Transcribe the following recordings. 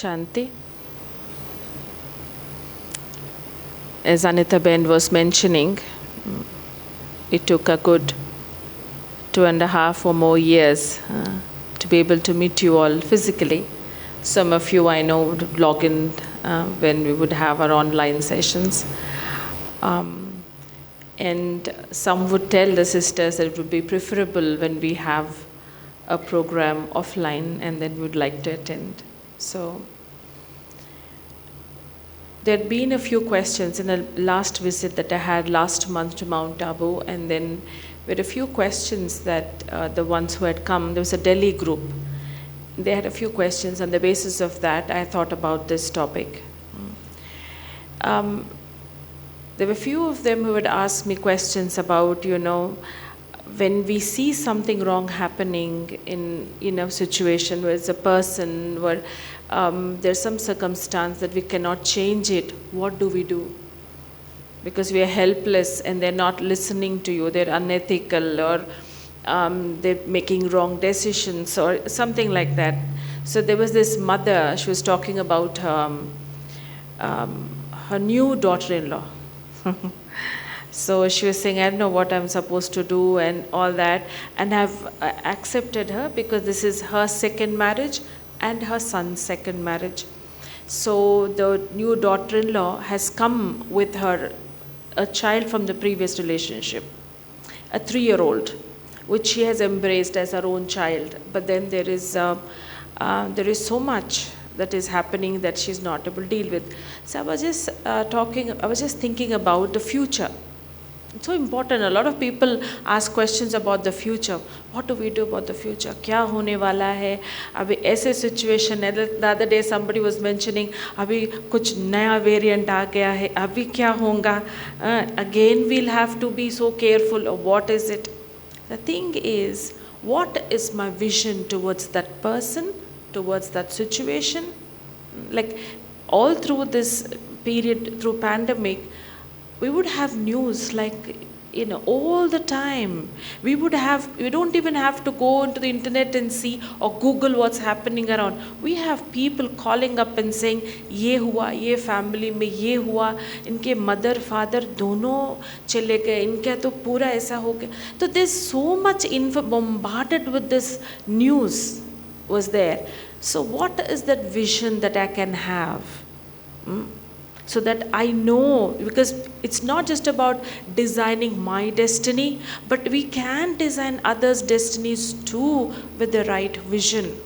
Shanti. As Anita Ben was mentioning, it took a good 2.5 or more years to be able to meet you all physically. Some of you I know would log in when we would have our online sessions. And some would tell the sisters that it would be preferable when we have a program offline and then would like to attend. So there had been a few questions in the last visit that I had last month to Mount Abu, and then there were a few questions that the ones who had come, there was a Delhi group, they had a few questions. On the basis of that, I thought about this topic. There were a few of them who would ask me questions about, when we see something wrong happening in a situation where it's a person, where there's some circumstance that we cannot change it, what do we do? Because we are helpless and they're not listening to you, they're unethical, or they're making wrong decisions or something like that. So there was this mother, she was talking about her new daughter-in-law. So she was saying, I don't know what I'm supposed to do and all that, and I've accepted her because this is her second marriage and her son's second marriage. So the new daughter-in-law has come with her a child from the previous relationship, a 3-year-old, which she has embraced as her own child. But then there is so much that is happening that she's not able to deal with. So I was just thinking about the future. It's so important. A lot of people ask questions about the future. What do we do about the future? क्या होने वाला है? अभी ऐसे situation है. The other day somebody was mentioning, अभी कुछ नया variant आ गया है. अभी क्या होगा? Again we'll have to be so careful. What is it? The thing is, what is my vision towards that person, towards that situation? Like all through this period, through pandemic, we would have news like, all the time. We don't even have to go into the internet and see or Google what's happening around. We have people calling up and saying, ये हुआ, ये family में ये हुआ, इनके mother, father दोनों चले गए, इनका तो पूरा ऐसा हो गया. So there's so much info bombarded with this news was there. So what is that vision that I can have? So that I know, because it's not just about designing my destiny, but we can design others' destinies too with the right vision.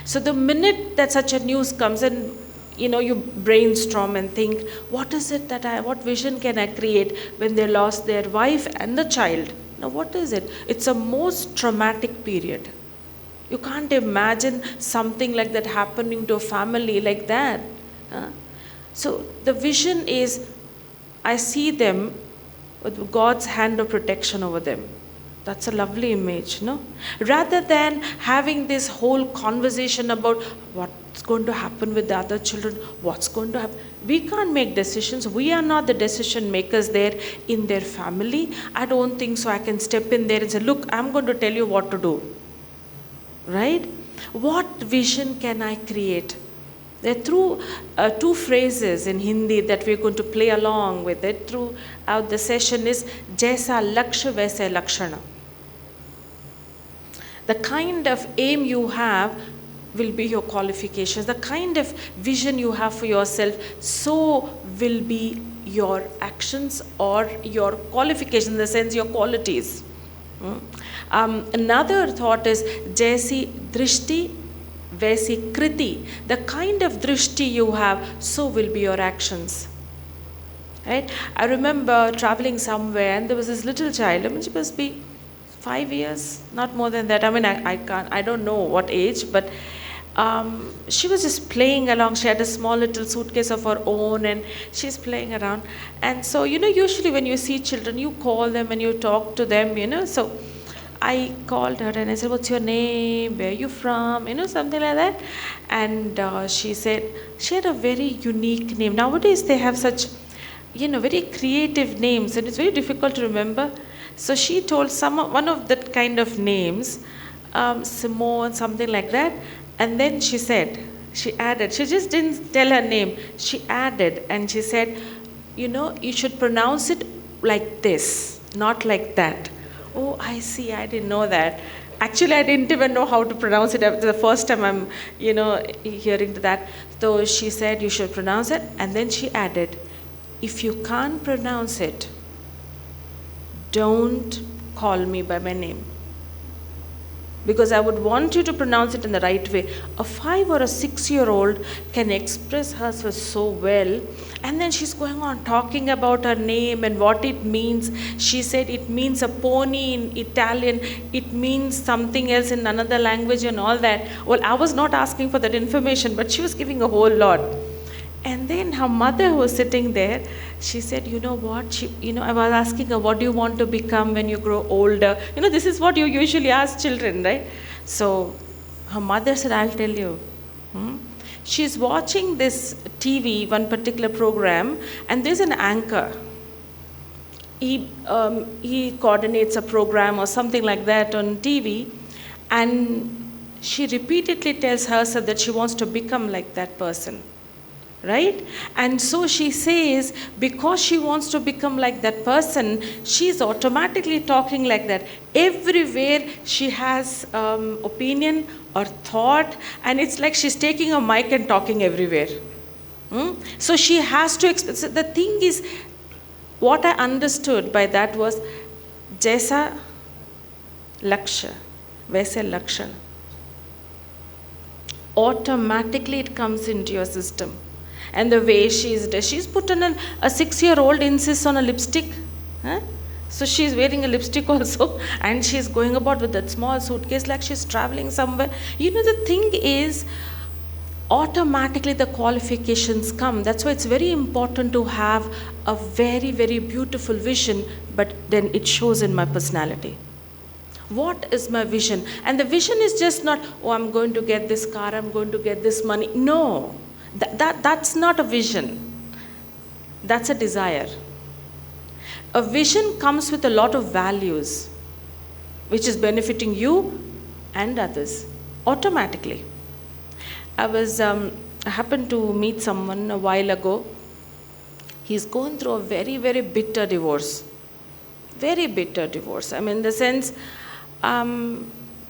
So the minute that such a news comes and you brainstorm and think, what vision can I create when they lost their wife and the child? Now what is it? It's a most traumatic period. You can't imagine something like that happening to a family like that. So the vision is, I see them with God's hand of protection over them. That's a lovely image, no? Rather than having this whole conversation about what's going to happen with the other children, what's going to happen. We can't make decisions. We are not the decision makers there in their family. I don't think so. I can step in there and say, look, I'm going to tell you what to do. Right? What vision can I create? There are two phrases in Hindi that we're going to play along with it throughout the session is Jaisa Laksha Vaise Lakshana. The kind of aim you have will be your qualifications. The kind of vision you have for yourself, so will be your actions or your qualifications, in the sense your qualities. Another thought is Jaisi Drishti Vaisi Kriti. The kind of drishti you have, so will be your actions. Right? I remember traveling somewhere and there was this little child. She must be 5 years, not more than that. I don't know what age, but she was just playing along. She had a small little suitcase of her own and she's playing around. And so, usually when you see children, you call them and you talk to them, so I called her and I said, what's your name? Where are you from? Something like that. And she said, she had a very unique name. Nowadays they have such, very creative names and it's very difficult to remember. So she told one of that kind of names, Simone, something like that. And then she said, She added, she just didn't tell her name. She added and she said, you should pronounce it like this, not like that. Oh, I see, I didn't know that. Actually, I didn't even know how to pronounce it. The first time I'm, hearing that. So she said, you should pronounce it. And then she added, if you can't pronounce it, don't call me by my name. Because I would want you to pronounce it in the right way. A 5 or a 6-year-old can express herself so well, and then she's going on talking about her name and what it means. She said it means a pony in Italian, it means something else in another language and all that. Well, I was not asking for that information, but she was giving a whole lot. And then her mother was sitting there. She said, you know what? I was asking her, what do you want to become when you grow older? This is what you usually ask children, right? So her mother said, I'll tell you. She's watching this TV, one particular program, and there's an anchor. He coordinates a program or something like that on TV, and she repeatedly tells herself that she wants to become like that person. Right? And so she says, because she wants to become like that person, she's automatically talking like that. Everywhere she has opinion or thought, and it's like she's taking a mic and talking everywhere. So she has to express. The thing is, what I understood by that was, Jaisa Laksha, Vaise Lakshan. Automatically it comes into your system. And the way she's put on a 6-year-old insists on a lipstick. So she's wearing a lipstick also, and she's going about with that small suitcase like she's traveling somewhere. The thing is, automatically the qualifications come. That's why it's very important to have a very, very beautiful vision, but then it shows in my personality. What is my vision? And the vision is just not, oh, I'm going to get this car, I'm going to get this money. No. That's not a vision. That's a desire. A vision comes with a lot of values, which is benefiting you and others automatically. I happened to meet someone a while ago. He's going through a very, very bitter divorce. Very bitter divorce. In the sense,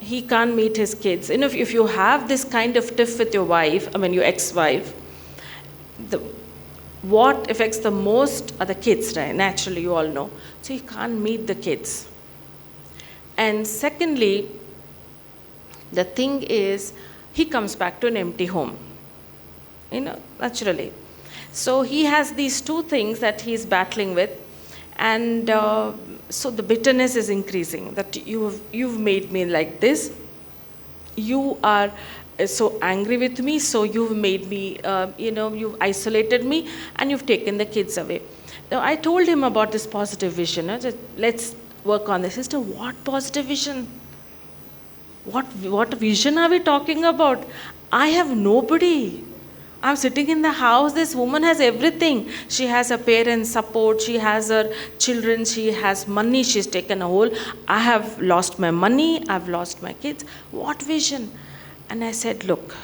he can't meet his kids. If you have this kind of tiff with your wife, your ex-wife, what affects the most are the kids, right? Naturally, you all know. So you can't meet the kids. And secondly, the thing is, he comes back to an empty home. Naturally. So he has these two things that he's battling with. And so the bitterness is increasing, that you've made me like this. You are so angry with me, so you've made me, you've isolated me, and you've taken the kids away. Now, I told him about this positive vision. Let's work on this. Sister, what positive vision? What vision are we talking about? I have nobody. I'm sitting in the house. This woman has everything. She has her parents' support. She has her children. She has money. She's taken a whole. I have lost my money. I've lost my kids. What vision? And I said, look,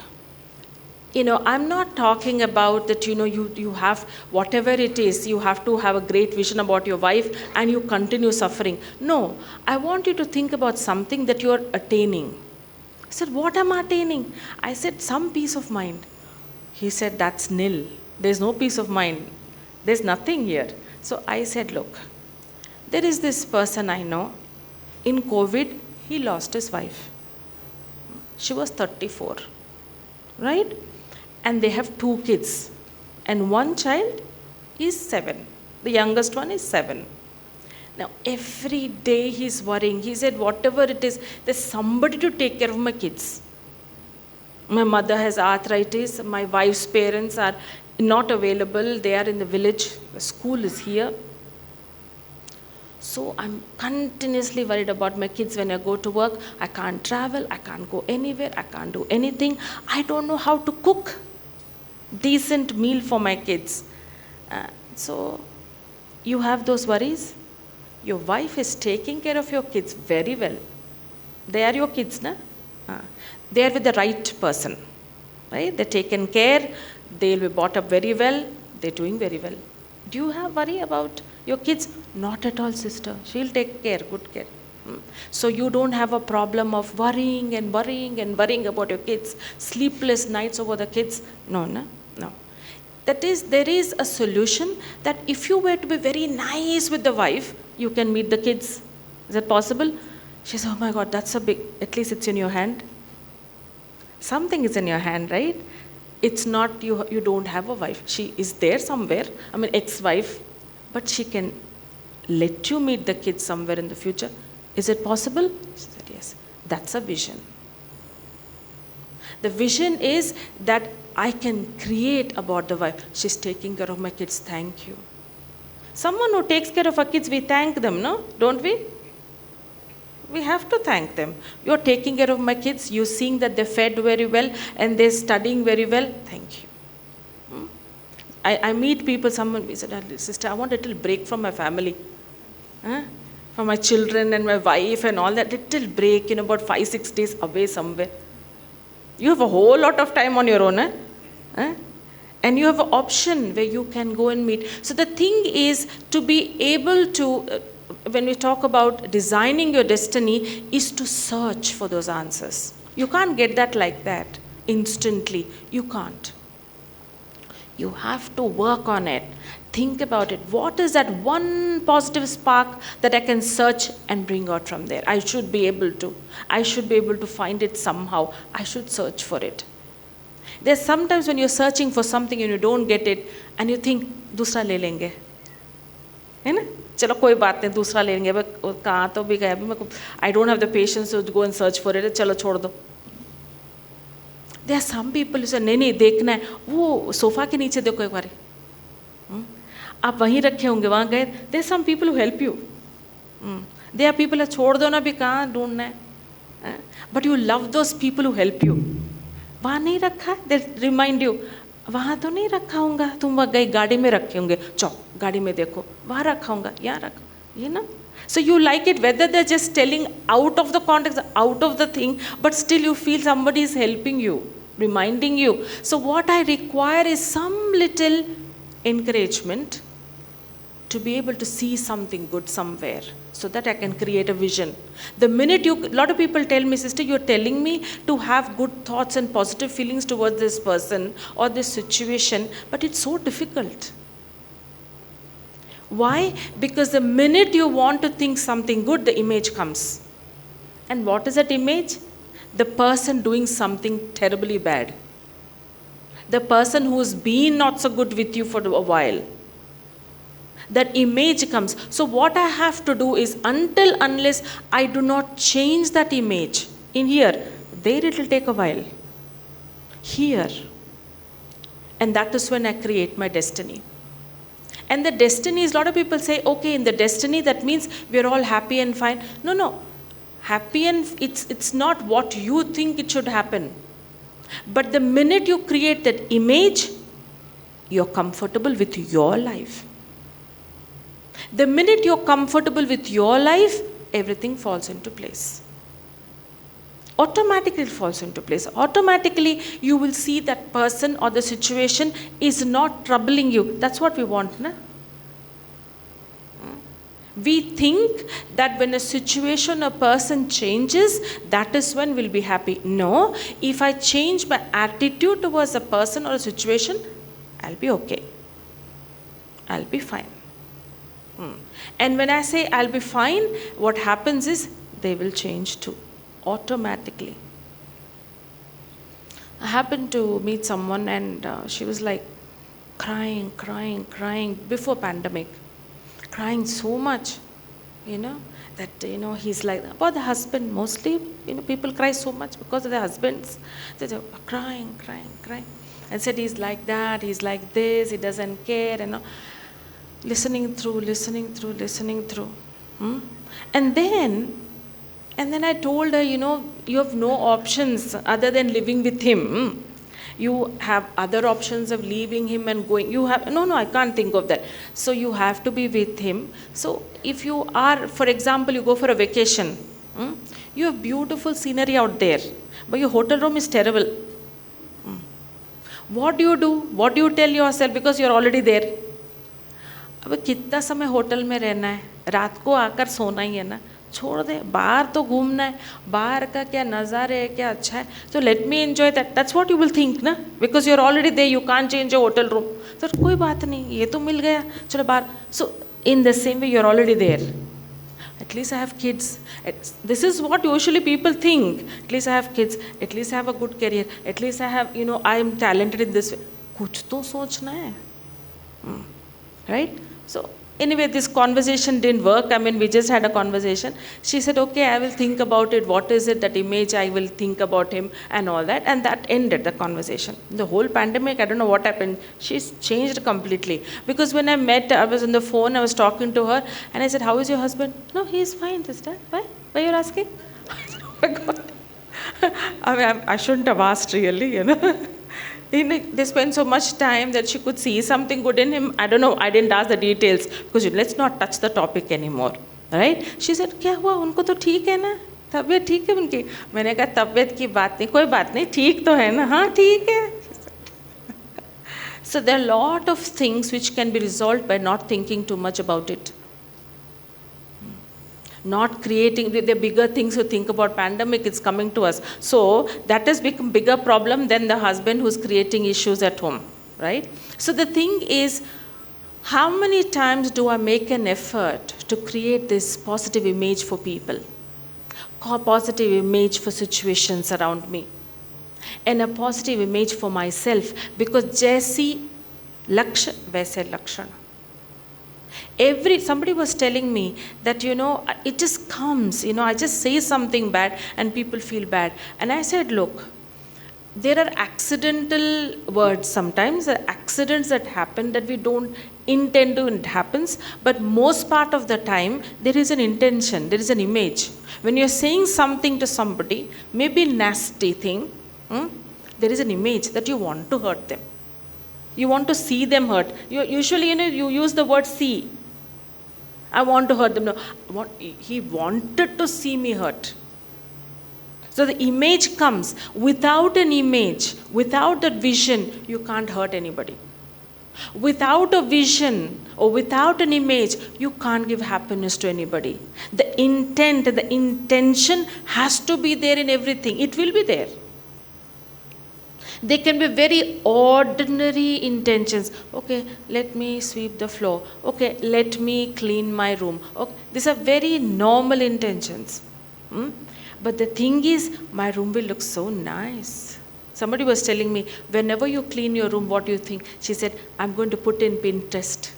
I'm not talking about that, you have, whatever it is, you have to have a great vision about your wife and you continue suffering. No, I want you to think about something that you're attaining. I said, what am I attaining? I said, some peace of mind. He said, that's nil. There's no peace of mind. There's nothing here. So I said, look, there is this person I know. In COVID, he lost his wife. She was 34, right? And they have 2 kids. And one child is 7. The youngest one is 7. Now, every day he's worrying. He said, whatever it is, there's somebody to take care of my kids. My mother has arthritis. My wife's parents are not available. They are in the village. The school is here. So I'm continuously worried about my kids when I go to work. I can't travel. I can't go anywhere. I can't do anything. I don't know how to cook decent meal for my kids. So you have those worries. Your wife is taking care of your kids very well. They are your kids, na? They are with the right person. right? They're taken care, they'll be brought up very well, they're doing very well. Do you have worry about your kids? Not at all, sister. She'll take care, good care. So you don't have a problem of worrying and worrying and worrying about your kids, sleepless nights over the kids. No, no, no. That is, there is a solution that if you were to be very nice with the wife, you can meet the kids. Is that possible? She says, oh my God, that's a big, at least it's in your hand. Something is in your hand, right? It's not you don't have a wife. She is there somewhere, I mean ex-wife, but she can let you meet the kids somewhere in the future. Is it possible? She said, yes. That's a vision. The vision is that I can create about the wife. She's taking care of my kids, thank you. Someone who takes care of our kids, we thank them, no? Don't we? We have to thank them. You're taking care of my kids, you're seeing that they're fed very well and they're studying very well, thank you. I meet people, someone said, sister, I want a little break from my family. From my children and my wife and all that, little break, about 5-6 days away somewhere. You have a whole lot of time on your own. And you have an option where you can go and meet. So the thing is to be able to, when we talk about designing your destiny, is to search for those answers. You can't get that like that instantly. You can't. You have to work on it. Think about it. What is that one positive spark that I can search and bring out from there? I should be able to. I should be able to find it somehow. I should search for it. There's sometimes when you're searching for something and you don't get it and you think, दूसरा ले लेंगे, है ना? चलो कोई बात नहीं, दूसरा ले लेंगे. अब कहाँ तो भी गया, अभी मैं I don't have the patience to go and search for it. चलो छोड़ दो. There are some people who say, नहीं देखना है, वो सोफा के नीचे देखो एक बार. आप वहीं रखे होंगे, वहाँ गए. There are some people who help you. There are people who छोड़ दो ना, भी कहाँ ढूंढना है. But you love those people who help you. वहाँ नहीं रखा है, they remind you. वहाँ तो नहीं रखा होगा, तुम वहाँ गए गाड़ी में रखे होंगे, चलो गाड़ी में देखो, वहाँ रखा होगा, यहाँ रखा, you know. So you like it whether they're just telling out of the context, out of the thing, but still you feel somebody is helping you, reminding you. So what I require is some little encouragement to be able to see something good somewhere so that I can create a vision. The minute a lot of people tell me, sister, you're telling me to have good thoughts and positive feelings towards this person or this situation, but it's so difficult. Why? Because the minute you want to think something good, the image comes. And what is that image? The person doing something terribly bad. The person who's been not so good with you for a while. That image comes. So what I have to do is, unless I do not change that image in here, there it will take a while. Here. And that is when I create my destiny. And the destiny is, a lot of people say, okay, in the destiny, that means we're all happy and fine. No. Happy and it's not what you think it should happen. But the minute you create that image, you're comfortable with your life. The minute you're comfortable with your life, everything falls into place. Automatically it falls into place. Automatically you will see that person or the situation is not troubling you. That's what we want, na? We think that when a situation, a person changes, that is when we'll be happy. No, if I change my attitude towards a person or a situation, I'll be okay. I'll be fine. And when I say I'll be fine, what happens is they will change too, automatically. I happened to meet someone and she was like crying before pandemic. Crying so much, that, he's like, about the husband mostly, people cry so much because of their husbands. They're crying. And said he's like that, he's like this, he doesn't care, listening through. And then I told her, you have no options other than living with him. You have other options of leaving him and going. You have, no, I can't think of that. So you have to be with him. So if you are, for example, you go for a vacation, you have beautiful scenery out there, but your hotel room is terrible. What do you do? What do you tell yourself? Because you're already there. अब कितना समय hotel में रहना है, रात को आकर सोना ही है ना, छोड़ दे, बाहर तो घूमना है, बाहर का क्या नज़ारे है, क्या अच्छा है, तो let me enjoy that, that's what you will think ना, because you are already there, you can't change your hotel room, तो कोई बात नहीं, ये तो मिल गया, चलो बाहर. So in the same way you are already there. At least I have kids. This is what usually people think. At least I have kids. At least I have a good career. At least I have, I am talented in this way. कुछ तो सोचना है. Right? So anyway, this conversation didn't work. I mean, we just had a conversation. She said, okay, I will think about it. What is it, that image, I will think about him and all that. And that ended the conversation. The whole pandemic, I don't know what happened. She's changed completely. Because when I met, I was on the phone, I was talking to her, and I said, how is your husband? No, he is fine, sister. Why? Why you're asking? Oh my God. I mean, I shouldn't have asked really, They spent so much time that she could see something good in him. I don't know, I didn't ask the details because let's not touch the topic anymore, right? She said, क्या हुआ, उनको तो ठीक है ना, तबीयत ठीक है उनकी. मैंने कहा तबीयत की बात नहीं, कोई बात नहीं, ठीक तो है ना, हाँ ठीक है. So there are a lot of things which can be resolved by not thinking too much about it. Not creating the bigger things you think about. Pandemic is coming to us, so that has become bigger problem than the husband who's creating issues at home, right? So the thing is, how many times do I make an effort to create this positive image for people, positive image for situations around me, and a positive image for myself, because जैसी लक्ष्य वैसे लक्षण. Somebody was telling me that, it just comes, I just say something bad and people feel bad. And I said, look, there are accidental words sometimes, accidents that happen that we don't intend to, it happens, but most part of the time, there is an intention, there is an image. When you're saying something to somebody, maybe nasty thing, there is an image that you want to hurt them. You want to see them hurt. Usually, you use the word see. I want to hurt them. No, he wanted to see me hurt. So the image comes. Without an image, without that vision, you can't hurt anybody. Without a vision or without an image, you can't give happiness to anybody. The intent, the intention has to be there in everything. It will be there. They can be very ordinary intentions. Okay, let me sweep the floor. Okay, let me clean my room. Okay, these are very normal intentions. But the thing is, my room will look so nice. Somebody was telling me, whenever you clean your room, what do you think? She said, I'm going to put in Pinterest.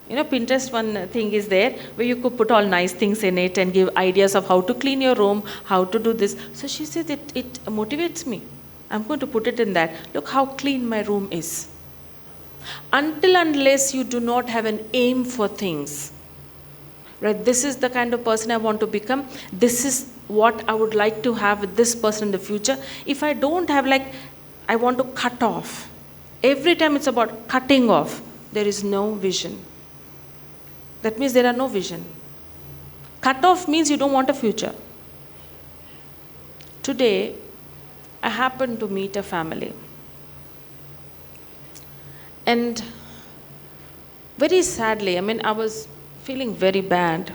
Pinterest, one thing is there where you could put all nice things in it and give ideas of how to clean your room, how to do this. So she said, it motivates me. I'm going to put it in that. Look how clean my room is. Unless you do not have an aim for things, right? This is the kind of person I want to become. This is what I would like to have with this person in the future. If I don't have, I want to cut off. Every time it's about cutting off, there is no vision. That means there are no vision. Cut off means you don't want a future. Today, I happened to meet a family. And very sadly, I was feeling very bad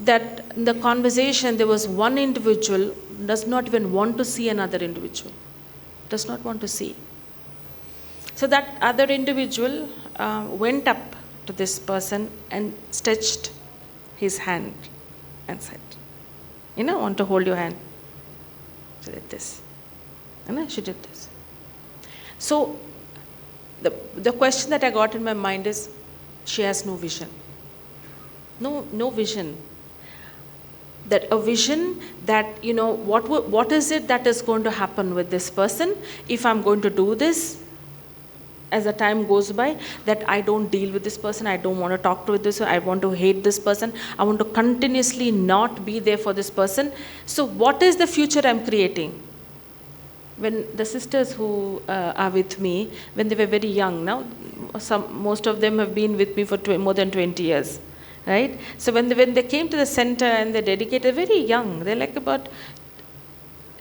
that in the conversation there was one individual does not even want to see another individual. Does not want to see. So that other individual went up to this person and stretched his hand and said, I want to hold your hand. She did this. She did this. So the question that I got in my mind is, she has no vision. No vision. That a vision that, what is it that is going to happen with this person if I'm going to do this as the time goes by, that I don't deal with this person, I don't want to talk to this, I want to hate this person, I want to continuously not be there for this person. So what is the future I'm creating? When the sisters who are with me, when they were very young, now most of them have been with me for more than 20 years, right? So when they came to the center and they dedicated, very young, they're like about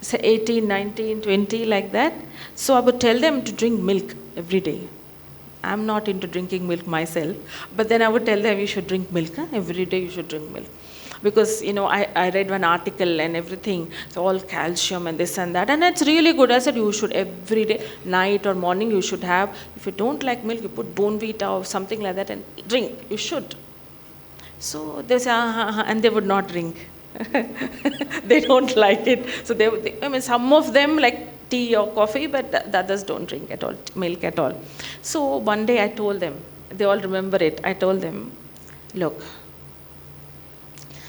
say 18, 19, 20, like that. So I would tell them to drink milk every day. I'm not into drinking milk myself, but then I would tell them you should drink milk. Huh? Every day you should drink milk. Because, I read one article and everything, so all calcium and this and that, and it's really good. I said you should every day, night or morning, you should have, if you don't like milk, you put Bonvita or something like that and drink. You should. So they say, and they would not drink. They don't like it. So some of them like tea or coffee, but the others don't drink at all, milk at all. So one day I told them, they all remember it. I told them, look,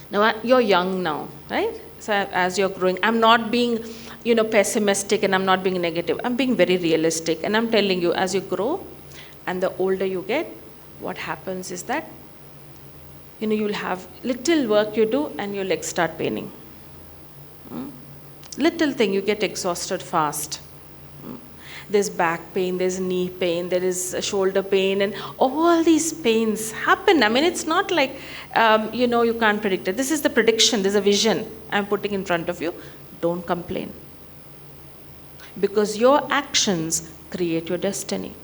now you're young now, right? So as you're growing, I'm not being, pessimistic, and I'm not being negative. I'm being very realistic, and I'm telling you, as you grow and the older you get, what happens is that, you'll have little work you do and your legs start paining. Little thing, you get exhausted fast. There's back pain, there's knee pain, there is shoulder pain, and all these pains happen. I mean, it's not like, you can't predict it. This is the prediction, there's a vision I'm putting in front of you. Don't complain. Because your actions create your destiny.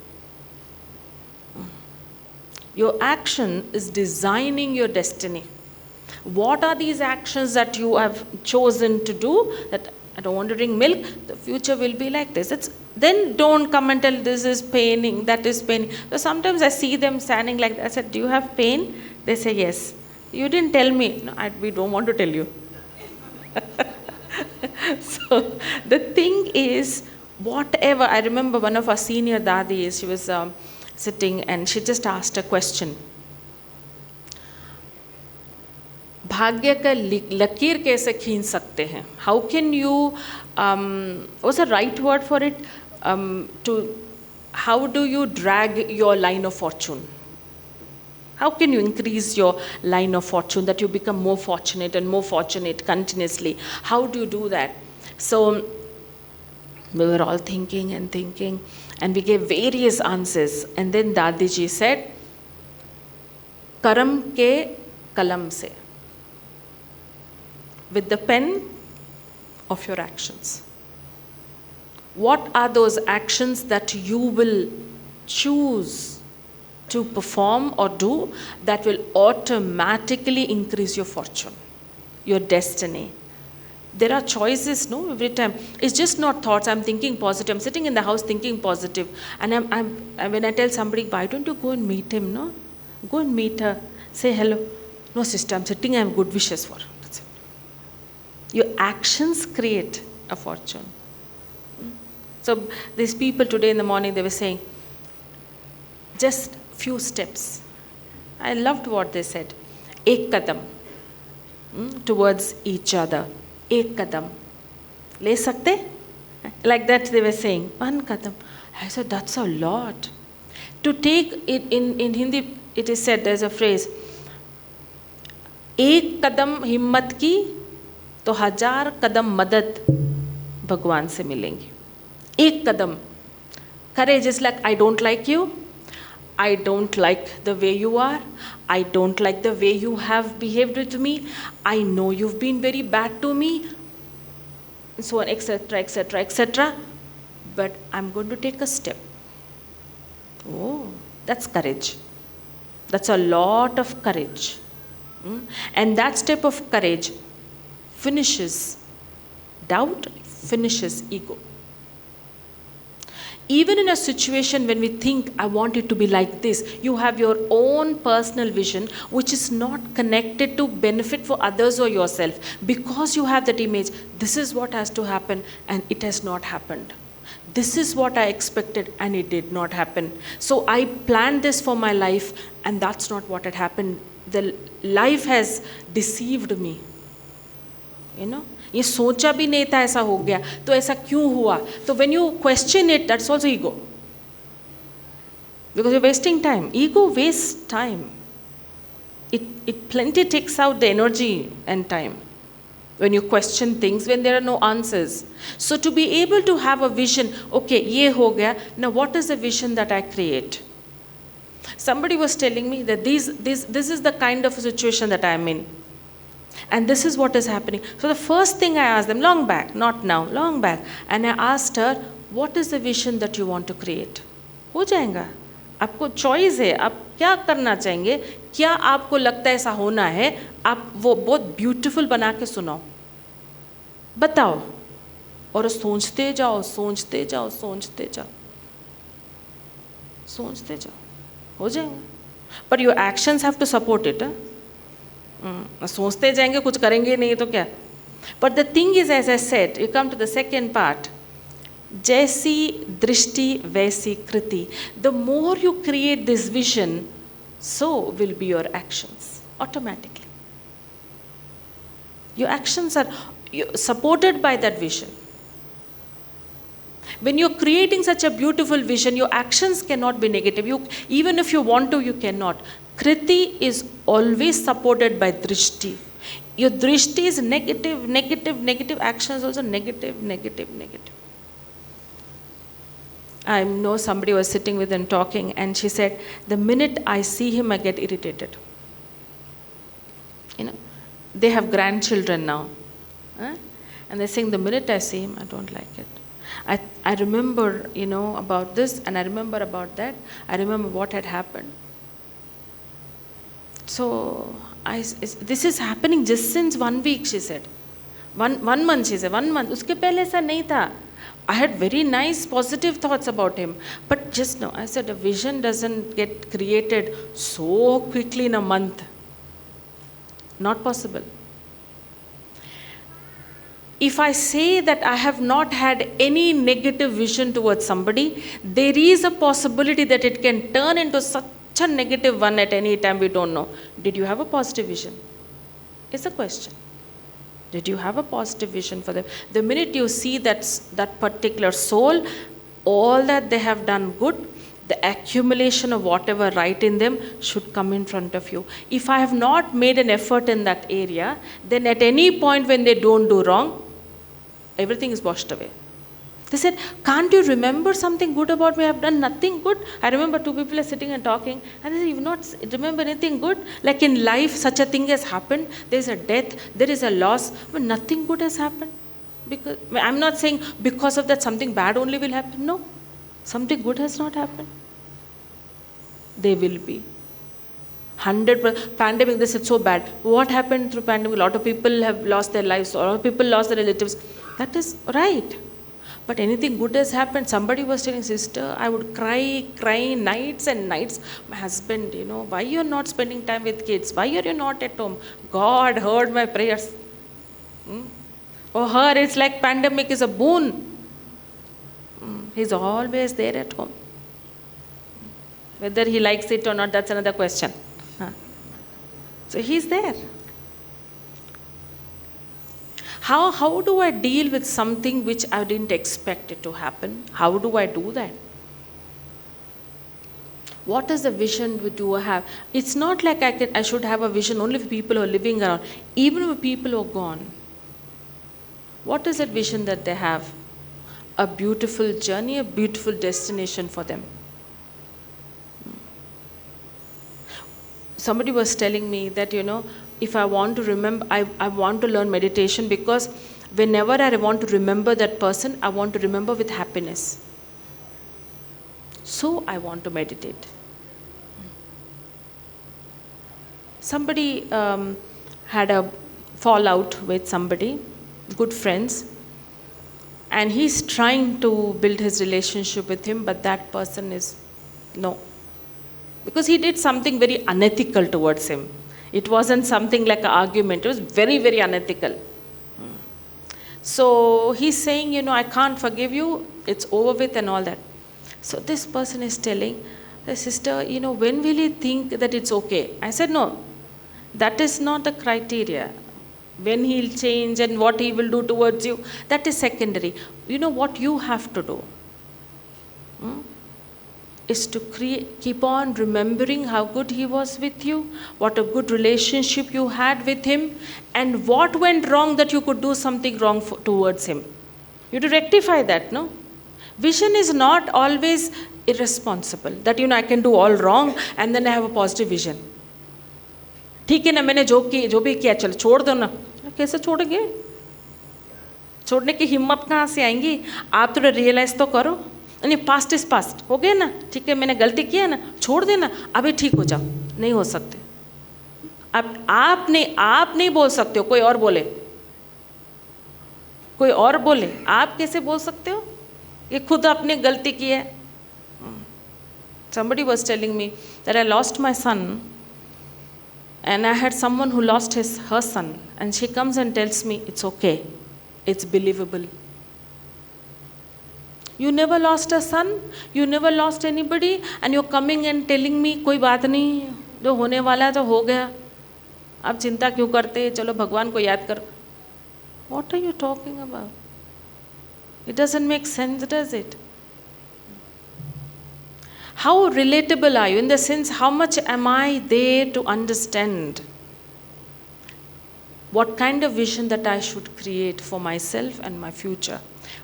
Your action is designing your destiny. What are these actions that you have chosen to do? That I don't want to drink milk, the future will be like this. Then don't come and tell this is paining, that is paining. So sometimes I see them standing like that. I said, do you have pain? They say, yes. You didn't tell me. No, we don't want to tell you. So the thing is, whatever. I remember one of our senior dadis, she was sitting and she just asked a question. भाग्य का लकीर कैसे खींच सकते हैं? How can you, what's the right word for it? How do you drag your line of fortune? How can you increase your line of fortune, that you become more fortunate and more fortunate continuously? How do you do that? So we were all thinking and thinking, and we gave various answers. And then Dadiji said, Karam ke kalam se. With the pen of your actions. What are those actions that you will choose to perform or do that will automatically increase your fortune, your destiny? There are choices, no, every time. It's just not thoughts. I'm thinking positive. I'm sitting in the house thinking positive. And when I tell somebody, why don't you go and meet him, no? Go and meet her. Say hello. No, sister, I'm sitting, I have good wishes for her. Your actions create a fortune. So these people today in the morning, they were saying, just few steps. I loved what they said. Ek kadam towards each other. Ek kadam. Le sakte? Like that they were saying. One kadam. I said, that's a lot. To take it in Hindi, it is said, there's a phrase. Ek kadam himmat ki, तो 1000 कदम मदद भगवान से मिलेंगी. एक कदम. Courage is like, I don't like you. I don't like the way you are. I don't like the way you have behaved with me. I know you've been very bad to me. So on, etc., etc., etc. But I'm going to take a step. Oh, that's courage. That's a lot of courage. And that step of courage finishes doubt, finishes ego. Even in a situation when we think, I want it to be like this, you have your own personal vision which is not connected to benefit for others or yourself. Because you have that image, this is what has to happen and it has not happened. This is what I expected and it did not happen. So I planned this for my life and that's not what had happened. The life has deceived me. ये सोचा भी नहीं था ऐसा हो गया, तो ऐसा क्यों हुआ? तो when you question it, that's also ego. Because you're wasting time. Ego wastes time. It plenty takes out the energy and time when you question things, when there are no answers. So to be able to have a vision, okay, ye ho gaya, now what is the vision that I create? Somebody was telling me that this is the kind of situation that I'm in. And this is what is happening. So the first thing I asked them, long back, not now, long back, and I asked her, what is the vision that you want to create? हो जाएगा, आपको choice है, आप क्या करना चाहेंगे, क्या आपको लगता है ऐसा होना है, आप वो बहुत ब्यूटीफुल बना के सुनाओ, बताओ, और सोचते जाओ सोचते जाओ सोचते जाओ सोचते जाओ, हो जाएगा. But your actions have to support it. सोचते जाएंगे, कुछ करेंगे नहीं तो क्या. But the thing is, as I said, you come to the second part, जैसी दृष्टि वैसी कृति. The more you create this vision, so will be your actions automatically. Your actions are supported by that vision. When you're creating such a beautiful vision, your actions cannot be negative. Even if you want to, you cannot. Kriti is always supported by drishti. Your drishti is negative, negative, negative. Actions also negative, negative, negative. I know somebody was sitting with and talking, and she said, the minute I see him, I get irritated. You know, they have grandchildren now. And they're saying, the minute I see him, I don't like it. I remember, you know, about this, and I remember about that. I remember what had happened. So, this is happening just since 1 week, she said. One month, she said, 1 month. Uske pehle aisa nahi tha. I had very nice, positive thoughts about him. But just now, I said, a vision doesn't get created so quickly in a month. Not possible. If I say that I have not had any negative vision towards somebody, there is a possibility that it can turn into such a negative one at any time, we don't know. Did you have a positive vision? It's a question. Did you have a positive vision for them? The minute you see that particular soul, all that they have done good, the accumulation of whatever right in them should come in front of you. If I have not made an effort in that area, then at any point when they don't do wrong, everything is washed away. They said, can't you remember something good about me? I have done nothing good. I remember 2 people are sitting and talking, and they said, you've not remember anything good? Like in life, such a thing has happened. There is a death, there is a loss, but nothing good has happened. Because I'm not saying because of that something bad only will happen. No, something good has not happened. They will be. 100% pandemic, they said so bad. What happened through pandemic? A lot of people have lost their lives. A lot of people lost their relatives. That is right. But anything good has happened. Somebody was telling, sister, I would cry nights and nights. My husband, you know, why you're not spending time with kids? Why are you not at home? God heard my prayers. For her, it's like pandemic is a boon. He's always there at home. Whether he likes it or not, that's another question. So he's there. How do I deal with something which I didn't expect it to happen? How do I do that? What is the vision do I have? It's not like I should have a vision only for people who are living around. Even for people who are gone. What is that vision that they have? A beautiful journey, a beautiful destination for them. Somebody was telling me that, you know, if I want to remember, I want to learn meditation because whenever I want to remember that person, I want to remember with happiness. So I want to meditate. Somebody had a fallout with somebody, good friends, and he's trying to build his relationship with him, but that person is no. Because he did something very unethical towards him. It wasn't something like an argument. It was very, very unethical. So he's saying, you know, I can't forgive you. It's over with and all that. So this person is telling the sister, you know, when will he think that it's okay? I said, no, that is not the criteria. When he'll change and what he will do towards you, that is secondary. You know what you have to do? Is to keep on remembering how good he was with you, what a good relationship you had with him, and what went wrong that you could do something wrong towards him. You have to rectify that, no? Vision is not always irresponsible, that, you know, I can do all wrong and then I have a positive vision. ठीक है ना, मैंने जो भी किया, चलो छोड़ दो ना। कैसे छोड़ेंगे? छोड़ने की हिम्मत कहाँ से आएंगी? आप थोड़ा रियलाइज तो करो। नहीं, पास्ट इज पास्ट, हो गया ना, ठीक है, मैंने गलती किया ना, छोड़ देना, अभी ठीक हो जाओ। नहीं हो सकते। आप नहीं बोल सकते हो, कोई और बोले, कोई और बोले, आप कैसे बोल सकते हो? ये खुद आपने गलती की है। Somebody was telling me that I lost my son, and I had someone who lost her son, and she comes and tells me it's okay, it's believable. You never lost a son, you never lost anybody, and you're coming and telling me कोई बात नहीं, जो होने वाला है तो हो गया, आप चिंता क्यों करते, चलो भगवान को याद करो। What are you talking about? It doesn't make sense, does it? How relatable are you? In the sense, how much am I there to understand what kind of vision that I should create for myself and my future?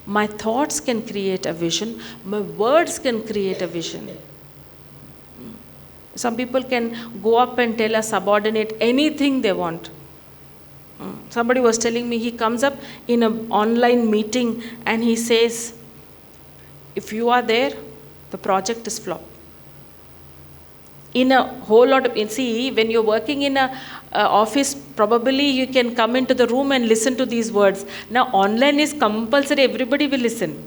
My thoughts can create a vision, my words can create a vision. Some people can go up and tell a subordinate anything they want. Somebody was telling me, he comes up in an online meeting and he says, if you are there, the project is flop. In a whole lot of, see, when you're working in a office, probably you can come into the room and listen to these words. Now online is compulsory, everybody will listen.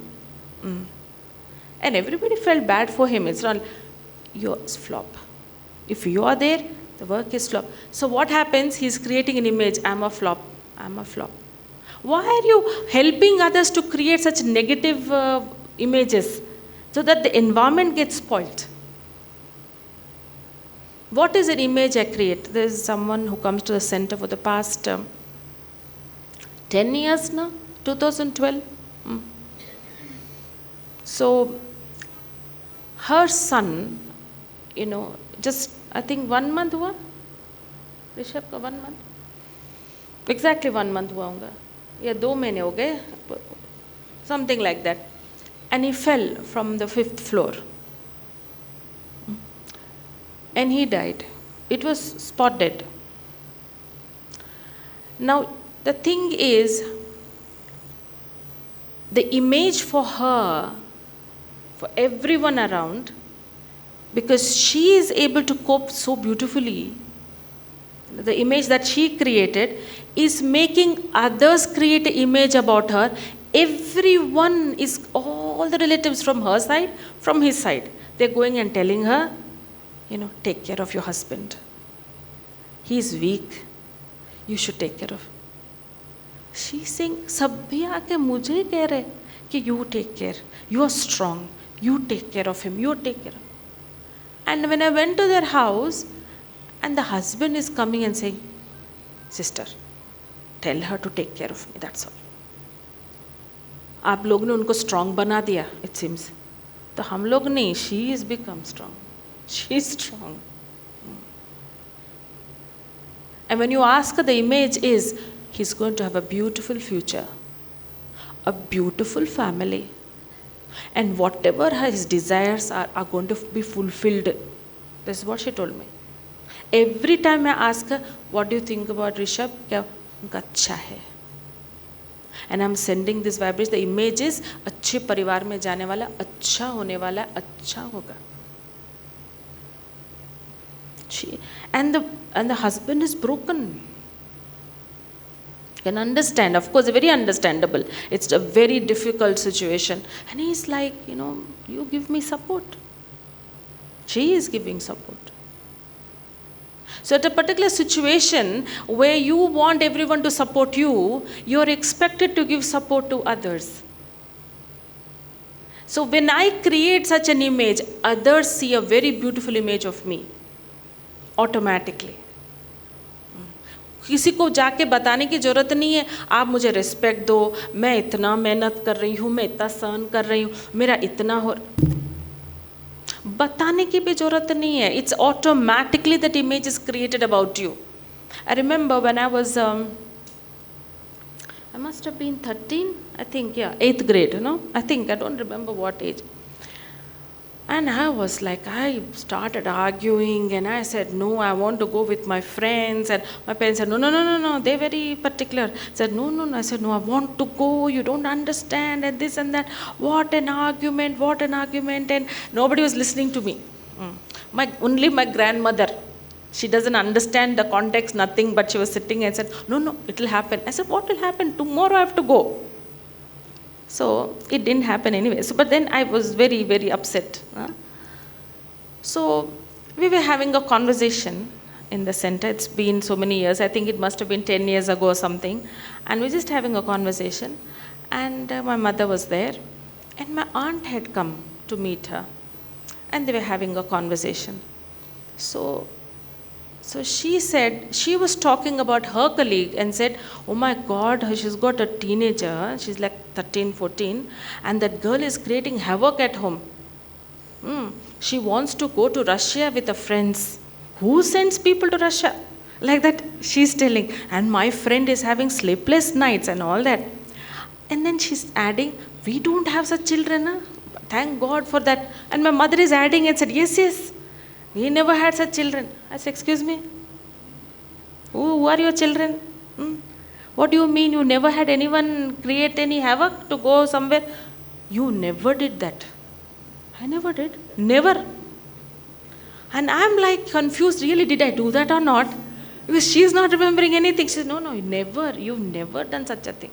And everybody felt bad for him. It's not, yours flop. If you are there, the work is flop. So what happens? He's creating an image, I'm a flop, I'm a flop. Why are you helping others to create such negative images so that the environment gets spoiled? What is an image I create? There is someone who comes to the center for the past 10 years now, 2012. So her son, just I think 1 month हुआ, ऋषभ का 1 month, exactly 1 month हुआ होगा, या 2 महीने हो गए, something like that, and he fell from the 5th floor. And he died. It was spot dead. Now, the thing is, the image for her, for everyone around, because she is able to cope so beautifully, the image that she created is making others create an image about her. Everyone is, all the relatives from her side, from his side, they're going and telling her, take care of your husband. He's weak. You should take care of. She's saying, sabhi aake mujhe keh rahe कि you take care. You are strong. You take care of him. You take care of him. And when I went to their house, and the husband is coming and saying, sister, tell her to take care of me. That's all. आप लोग ने उनको strong बना दिया, it seems. तो हम लोग नहीं, she has become strong. She's strong. And when you ask her, the image is, he's going to have a beautiful future, a beautiful family, and whatever his desires are going to be fulfilled. This is what she told me. Every time I ask her, what do you think about Rishabh? क्या उनका अच्छा है. And I'm sending this vibration. The image is, अच्छे परिवार में जाने वाला, अच्छा होने वाला, अच्छा होगा. And the husband is broken. You can understand, of course, very understandable. It's a very difficult situation. And he's like, you give me support. She is giving support. So at a particular situation where you want everyone to support you, you're expected to give support to others. So when I create such an image, others see a very beautiful image of me. Automatically. किसी को जाके बताने की ज़रूरत नहीं है, आप मुझे रिस्पेक्ट दो, मैं इतना मेहनत कर रही हूँ, मैं इतना सहन कर रही हूँ, मेरा इतना हो, बताने की भी ज़रूरत नहीं है. It's automatically that image is created about you. I remember when I was, I must have been 13, I think, 8th grade, I think, I don't remember what age. And I was like, I started arguing and I said, no, I want to go with my friends. And my parents said, no, no, no, no, no. They're very particular. Said, no, no, no. I said, no, I want to go. You don't understand and this and that. What an argument, what an argument. And nobody was listening to me. Only my grandmother. She doesn't understand the context, nothing, but she was sitting and said, no, no, it will happen. I said, what will happen? Tomorrow I have to go. So it didn't happen anyway. So, but then I was very, very upset. So we were having a conversation in the center. It's been so many years. I think it must have been 10 years ago or something. And we're just having a conversation. And my mother was there. And my aunt had come to meet her. And they were having a conversation. So she said, she was talking about her colleague and said, oh my God, she's got a teenager, she's like 13, 14, and that girl is creating havoc at home. She wants to go to Russia with her friends. Who sends people to Russia? Like that, she's telling. And my friend is having sleepless nights and all that. And then she's adding, we don't have such children. Huh? Thank God for that. And my mother is adding and said, yes, yes. We never had such children. I said, excuse me? Who are your children? What do you mean you never had anyone create any havoc to go somewhere? You never did that. I never did. Never. And I'm like confused, really, did I do that or not? Because she's not remembering anything. She says, no, no, never. You've never done such a thing.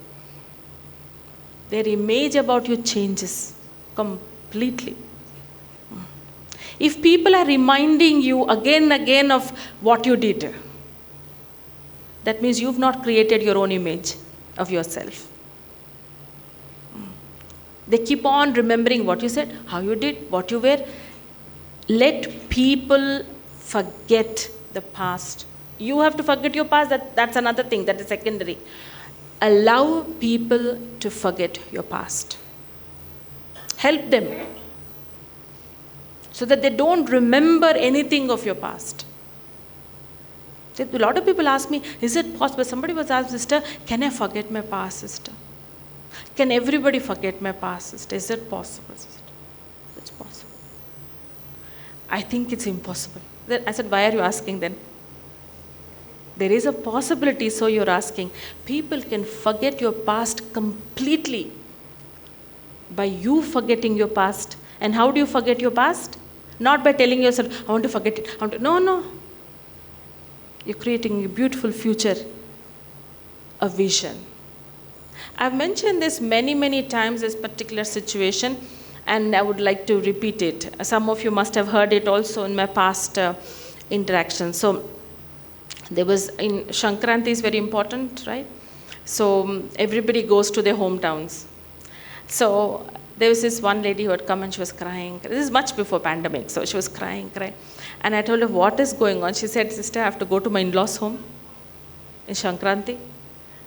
Their image about you changes completely. If people are reminding you again and again of what you did, that means you've not created your own image of yourself. They keep on remembering what you said, how you did, what you were. Let people forget the past. You have to forget your past, that's another thing, that is secondary. Allow people to forget your past. Help them, so that they don't remember anything of your past. A lot of people ask me, is it possible? Somebody was asked, sister, can I forget my past, sister? Can everybody forget my past, sister? Is it possible, sister? It's possible. I think it's impossible. Then I said, why are you asking then? There is a possibility, so you're asking. People can forget your past completely by you forgetting your past. And how do you forget your past? Not by telling yourself, I want to forget it. No, no. You're creating a beautiful future, a vision. I've mentioned this many, many times, this particular situation, and I would like to repeat it. Some of you must have heard it also in my past interactions. So there was, in Shankranti is very important, right? So everybody goes to their hometowns. So there was this one lady who had come and she was crying. This is much before pandemic, so she was crying. And I told her, what is going on? She said, sister, I have to go to my in-laws' home in Shankranti.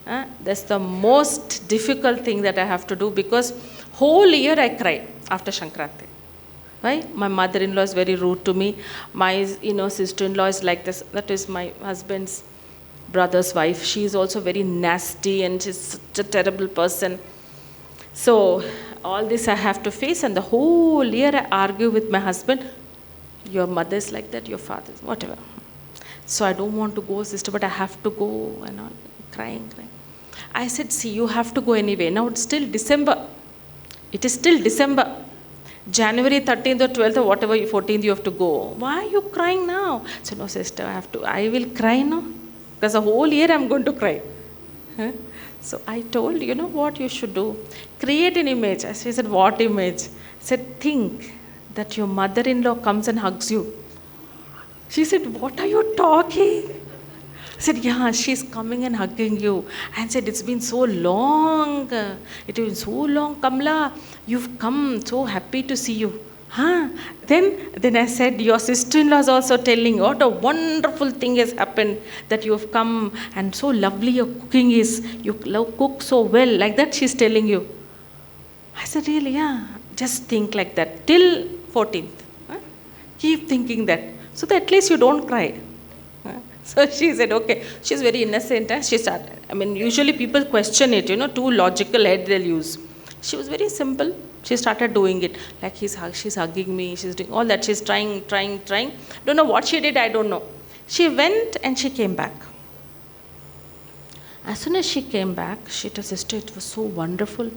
That's the most difficult thing that I have to do, because whole year I cry after Shankranti. Right? My mother-in-law is very rude to me. My sister-in-law is like this. That is my husband's brother's wife. She is also very nasty and she's such a terrible person. So all this I have to face, and the whole year I argue with my husband. Your mother is like that, your father is, whatever. So I don't want to go, sister, but I have to go, and all, crying. I said, see, you have to go anyway. Now it's still December. It is still December. January 13th or 12th or whatever, 14th, you have to go. Why are you crying now? So no, sister, I will cry now. Because the whole year I'm going to cry. So I told, you know what you should do? Create an image. She said, what image? I said, think that your mother-in-law comes and hugs you. She said, what are you talking? I said, yeah, she's coming and hugging you. And said, it's been so long. It's been so long, Kamla. You've come, so happy to see you. Then I said, your sister-in-law is also telling, what a wonderful thing has happened, that you have come, and so lovely your cooking is. You cook so well. Like that she's telling you. I said, really, yeah. Just think like that till 14th. Keep thinking that. So that at least you don't cry. So she said, okay. She's very innocent. She started. Usually people question it, too logical head they'll use. She was very simple. She started doing it. Like she's hugging me, she's doing all that. She's trying. Don't know what she did, I don't know. She went and she came back. As soon as she came back, she told, sister, it was so wonderful.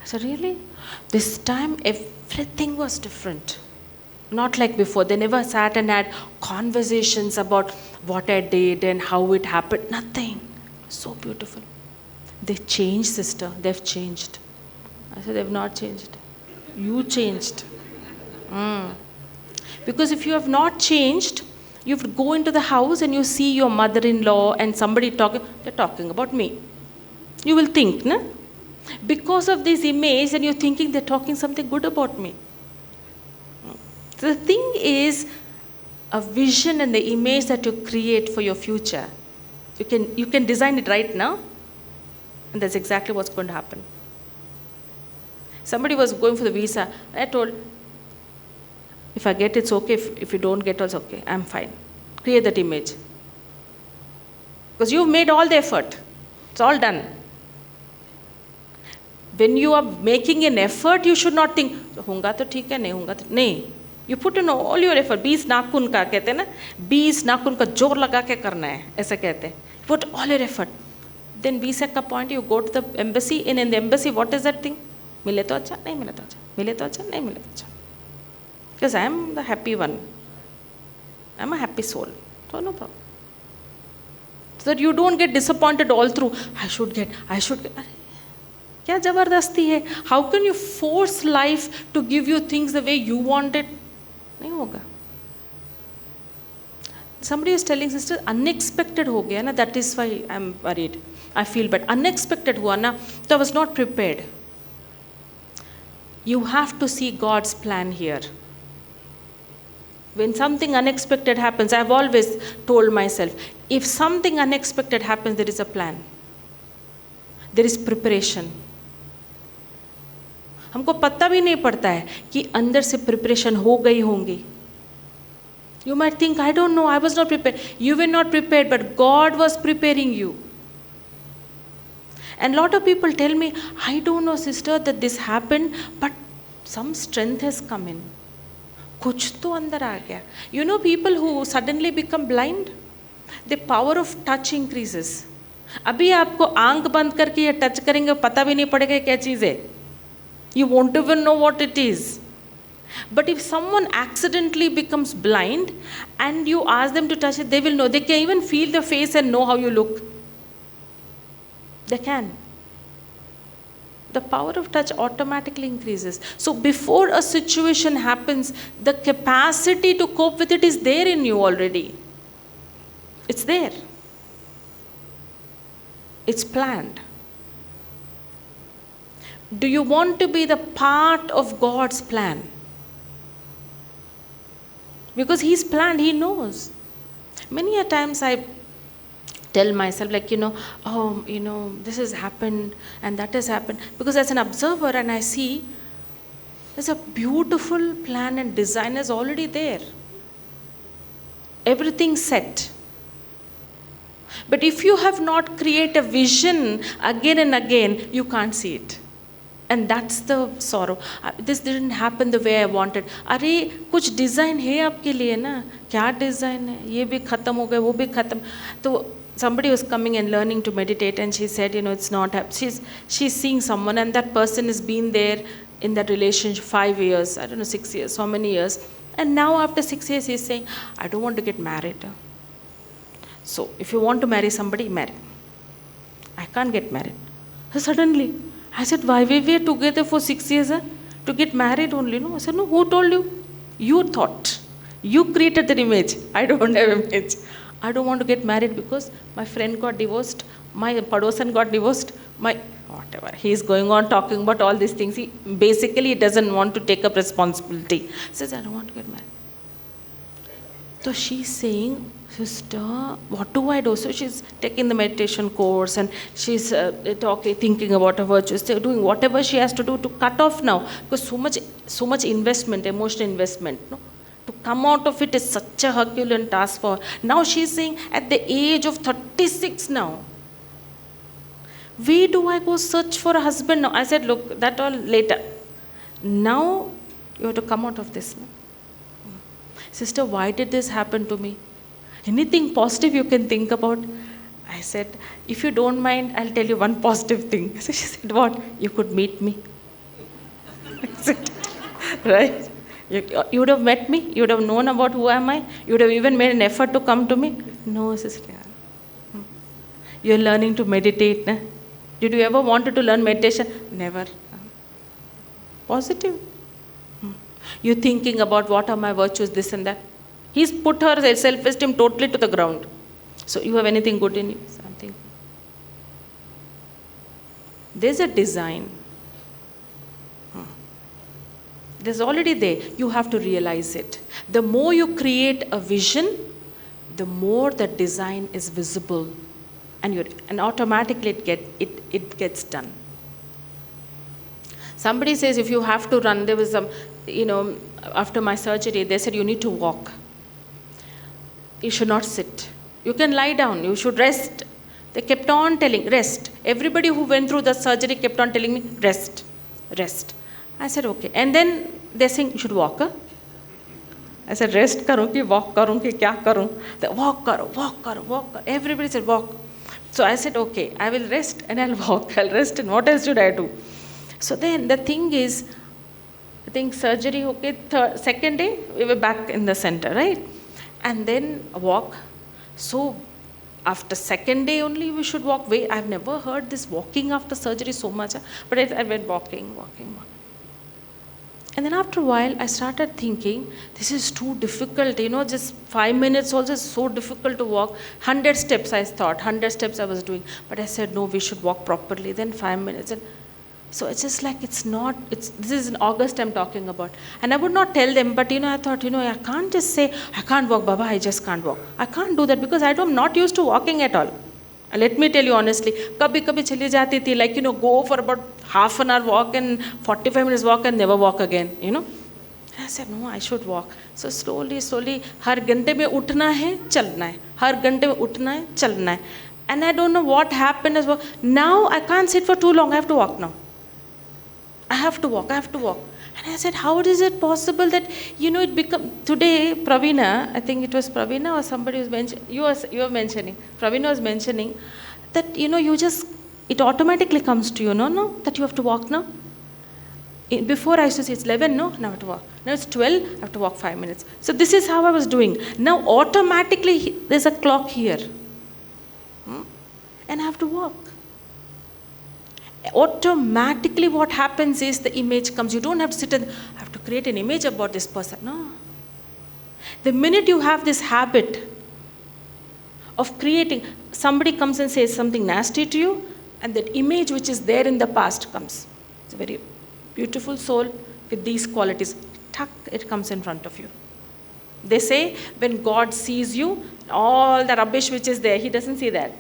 I said, really? This time everything was different. Not like before. They never sat and had conversations about what I did and how it happened. Nothing. So beautiful. They changed, sister. They've changed. I said, they've not changed. You changed. Because if you have not changed, you have to go into the house and you see your mother-in-law and somebody talking, they're talking about me. You will think, no? Because of this image, and you're thinking they're talking something good about me. The thing is, a vision and the image that you create for your future, you can design it right now, and that's exactly what's going to happen. Somebody was going for the visa. I told, if I get it's okay, if you don't get it's okay, I'm fine. Create that image. Because you've made all the effort. It's all done. When you are making an effort, you should not think, होगा तो ठीक है, नहीं होगा तो नहीं. You put in all your effort. 20 नाखून का कहते हैं ना, 20 नाखून का जोर लगा के करना है, ऐसा कहते हैं. Put all your effort. Then visa का point, you go to the embassy. And in the embassy, what is that thing? मिले तो अच्छा, नहीं मिले तो अच्छा, मिले तो अच्छा, नहीं मिले तो अच्छा. Because I am the happy one. I am a happy soul. So no problem. So that you don't get disappointed all through. I should get. क्या जबरदस्ती है? How can you force life to give you things the way you want it? नहीं होगा. Somebody is telling, sister, unexpected हो गया ना, that is why I am worried. I feel bad. Unexpected हुआ ना, so I was not prepared. You have to see God's plan here. When something unexpected happens, I've always told myself, if something unexpected happens, there is a plan. There is preparation. हमको पता भी नहीं पड़ता है कि अंदर से preparation हो गई होंगी. You might think, I don't know, I was not prepared. You were not prepared, but God was preparing you. And a lot of people tell me, I don't know, sister, that this happened, but some strength has come in. कुछ तो अंदर आ गया. You know people who suddenly become blind? The power of touch increases. अभी आपको आंख बंद करके ये टच करेंगे, पता भी नहीं पड़ेगा क्या चीज़ है. You won't even know what it is. But if someone accidentally becomes blind and you ask them to touch it, they will know. They can even feel the face and know how you look. They can. The power of touch automatically increases. So before a situation happens, the capacity to cope with it is there in you already. It's there. It's planned. Do you want to be the part of God's plan? Because He's planned, He knows. Many a times I tell myself, like, this has happened and that has happened. Because as an observer, and I see there's a beautiful plan and design is already there. Everything set. But if you have not created a vision again and again, you can't see it. And that's the sorrow. This didn't happen the way I wanted. अरे कुछ design है आपके लिए ना, क्या design है? ये भी ख़त्म हो गया, वो भी ख़त्म. तो somebody was coming and learning to meditate, and she said, it's not. She's seeing someone, and that person has been there in that relationship 5 years, I don't know, 6 years, so many years. And now after 6 years, he's saying, I don't want to get married. So if you want to marry somebody, marry. I can't get married. So suddenly, I said, why we were together for 6 years? To get married only, no? I said, no, who told you? You thought. You created that image. I don't have image. I don't want to get married because my friend got divorced, my padosan got divorced, whatever. He is going on talking about all these things. He basically doesn't want to take up responsibility. He says, I don't want to get married. So she's saying, sister, what do I do? So she's taking the meditation course and she's thinking about her virtues, doing whatever she has to do to cut off now. Because so much investment, emotional investment. No? To come out of it is such a Herculean task for her. Now she's saying, at the age of 36 now, where do I go search for a husband now? I said, look, that all later. Now you have to come out of this. No? Sister, why did this happen to me? Anything positive you can think about? I said, if you don't mind, I'll tell you one positive thing. So she said, what? You could meet me. I said, right? You would have met me? You would have known about who am I? You would have even made an effort to come to me? No, sister. You're learning to meditate. Na? Did you ever wanted to learn meditation? Never. Positive. You're thinking about what are my virtues, this and that. He's put her self-esteem totally to the ground. So you have anything good in you? Something. There's a design. There's already there. You have to realize it. The more you create a vision, the more the design is visible, and automatically it gets done. Somebody says if you have to run, there was some, after my surgery, they said you need to walk. You should not sit. You can lie down. You should rest. They kept on telling, rest. Everybody who went through the surgery kept on telling me, rest, rest. I said, okay. And then they're saying, you should walk. Huh? I said, rest karu ki walk karu ki kya karu? They, walk karu, walk karu, walk karu. Everybody said, walk. So I said, okay, I will rest and I'll walk. I'll rest, and what else should I do? So then the thing is, I think surgery, okay, second day, we were back in the center, right? And then walk. So after second day only we should walk. Wait, I've never heard this walking after surgery so much. But I went walking. And then after a while, I started thinking, this is too difficult. Just 5 minutes also is so difficult to walk. 100 steps I thought, 100 steps I was doing. But I said, no, we should walk properly. Then 5 minutes. And so it's just like, this is in August I'm talking about. And I would not tell them, but I thought, I can't just say, I can't walk, Baba, I just can't walk. I can't do that because I'm not used to walking at all. Let me tell you honestly, kabhi chali jati thi, like, go for about half an hour walk and 45 minutes walk and never walk again, And I said, no, I should walk. So slowly, har ghante mein utna hai, chalna hai. Har ghante mein utna hai, chalna hai. And I don't know what happened as well. Now I can't sit for too long, I have to walk now. I have to walk. And I said, how is it possible that, it become, today, Praveena, I think it was Praveena or somebody was mentioning, you were mentioning, Praveena was mentioning that, it automatically comes to you, no, that you have to walk now. Before I used to say it's 11, no, now I have to walk. Now it's 12, I have to walk 5 minutes. So this is how I was doing. Now automatically there's a clock here. And I have to walk. Automatically what happens is the image comes. You don't have to sit and I have to create an image about this person. No. The minute you have this habit of creating, somebody comes and says something nasty to you, and that image which is there in the past comes. It's a very beautiful soul with these qualities. Tuck, it comes in front of you. They say when God sees you, all the rubbish which is there, He doesn't see that.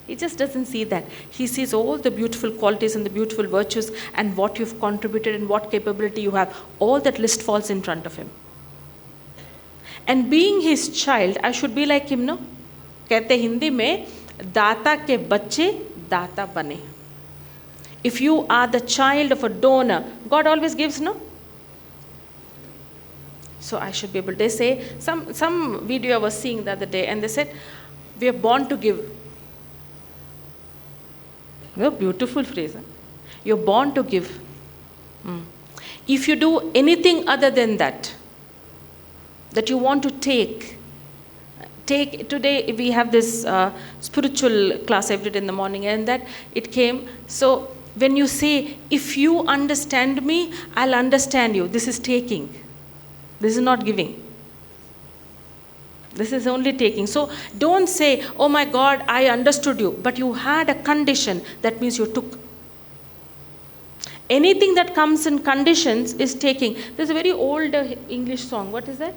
He just doesn't see that. He sees all the beautiful qualities and the beautiful virtues and what you've contributed and what capability you have. All that list falls in front of Him. And being His child, I should be like Him, no? कहते हिंदी में दाता के बच्चे दाता बने. If you are the child of a donor, God always gives, no? So I should be able. They say, some video I was seeing the other day, and they said, we are born to give. A beautiful phrase. Huh? You're born to give. If you do anything other than that you want to take. Today we have this spiritual class every day in the morning, and that it came. So when you say, if you understand me, I'll understand you. This is taking. This is not giving. This is only taking. So don't say, oh my God, I understood you. But you had a condition. That means you took. Anything that comes in conditions is taking. There's a very old English song. What is that?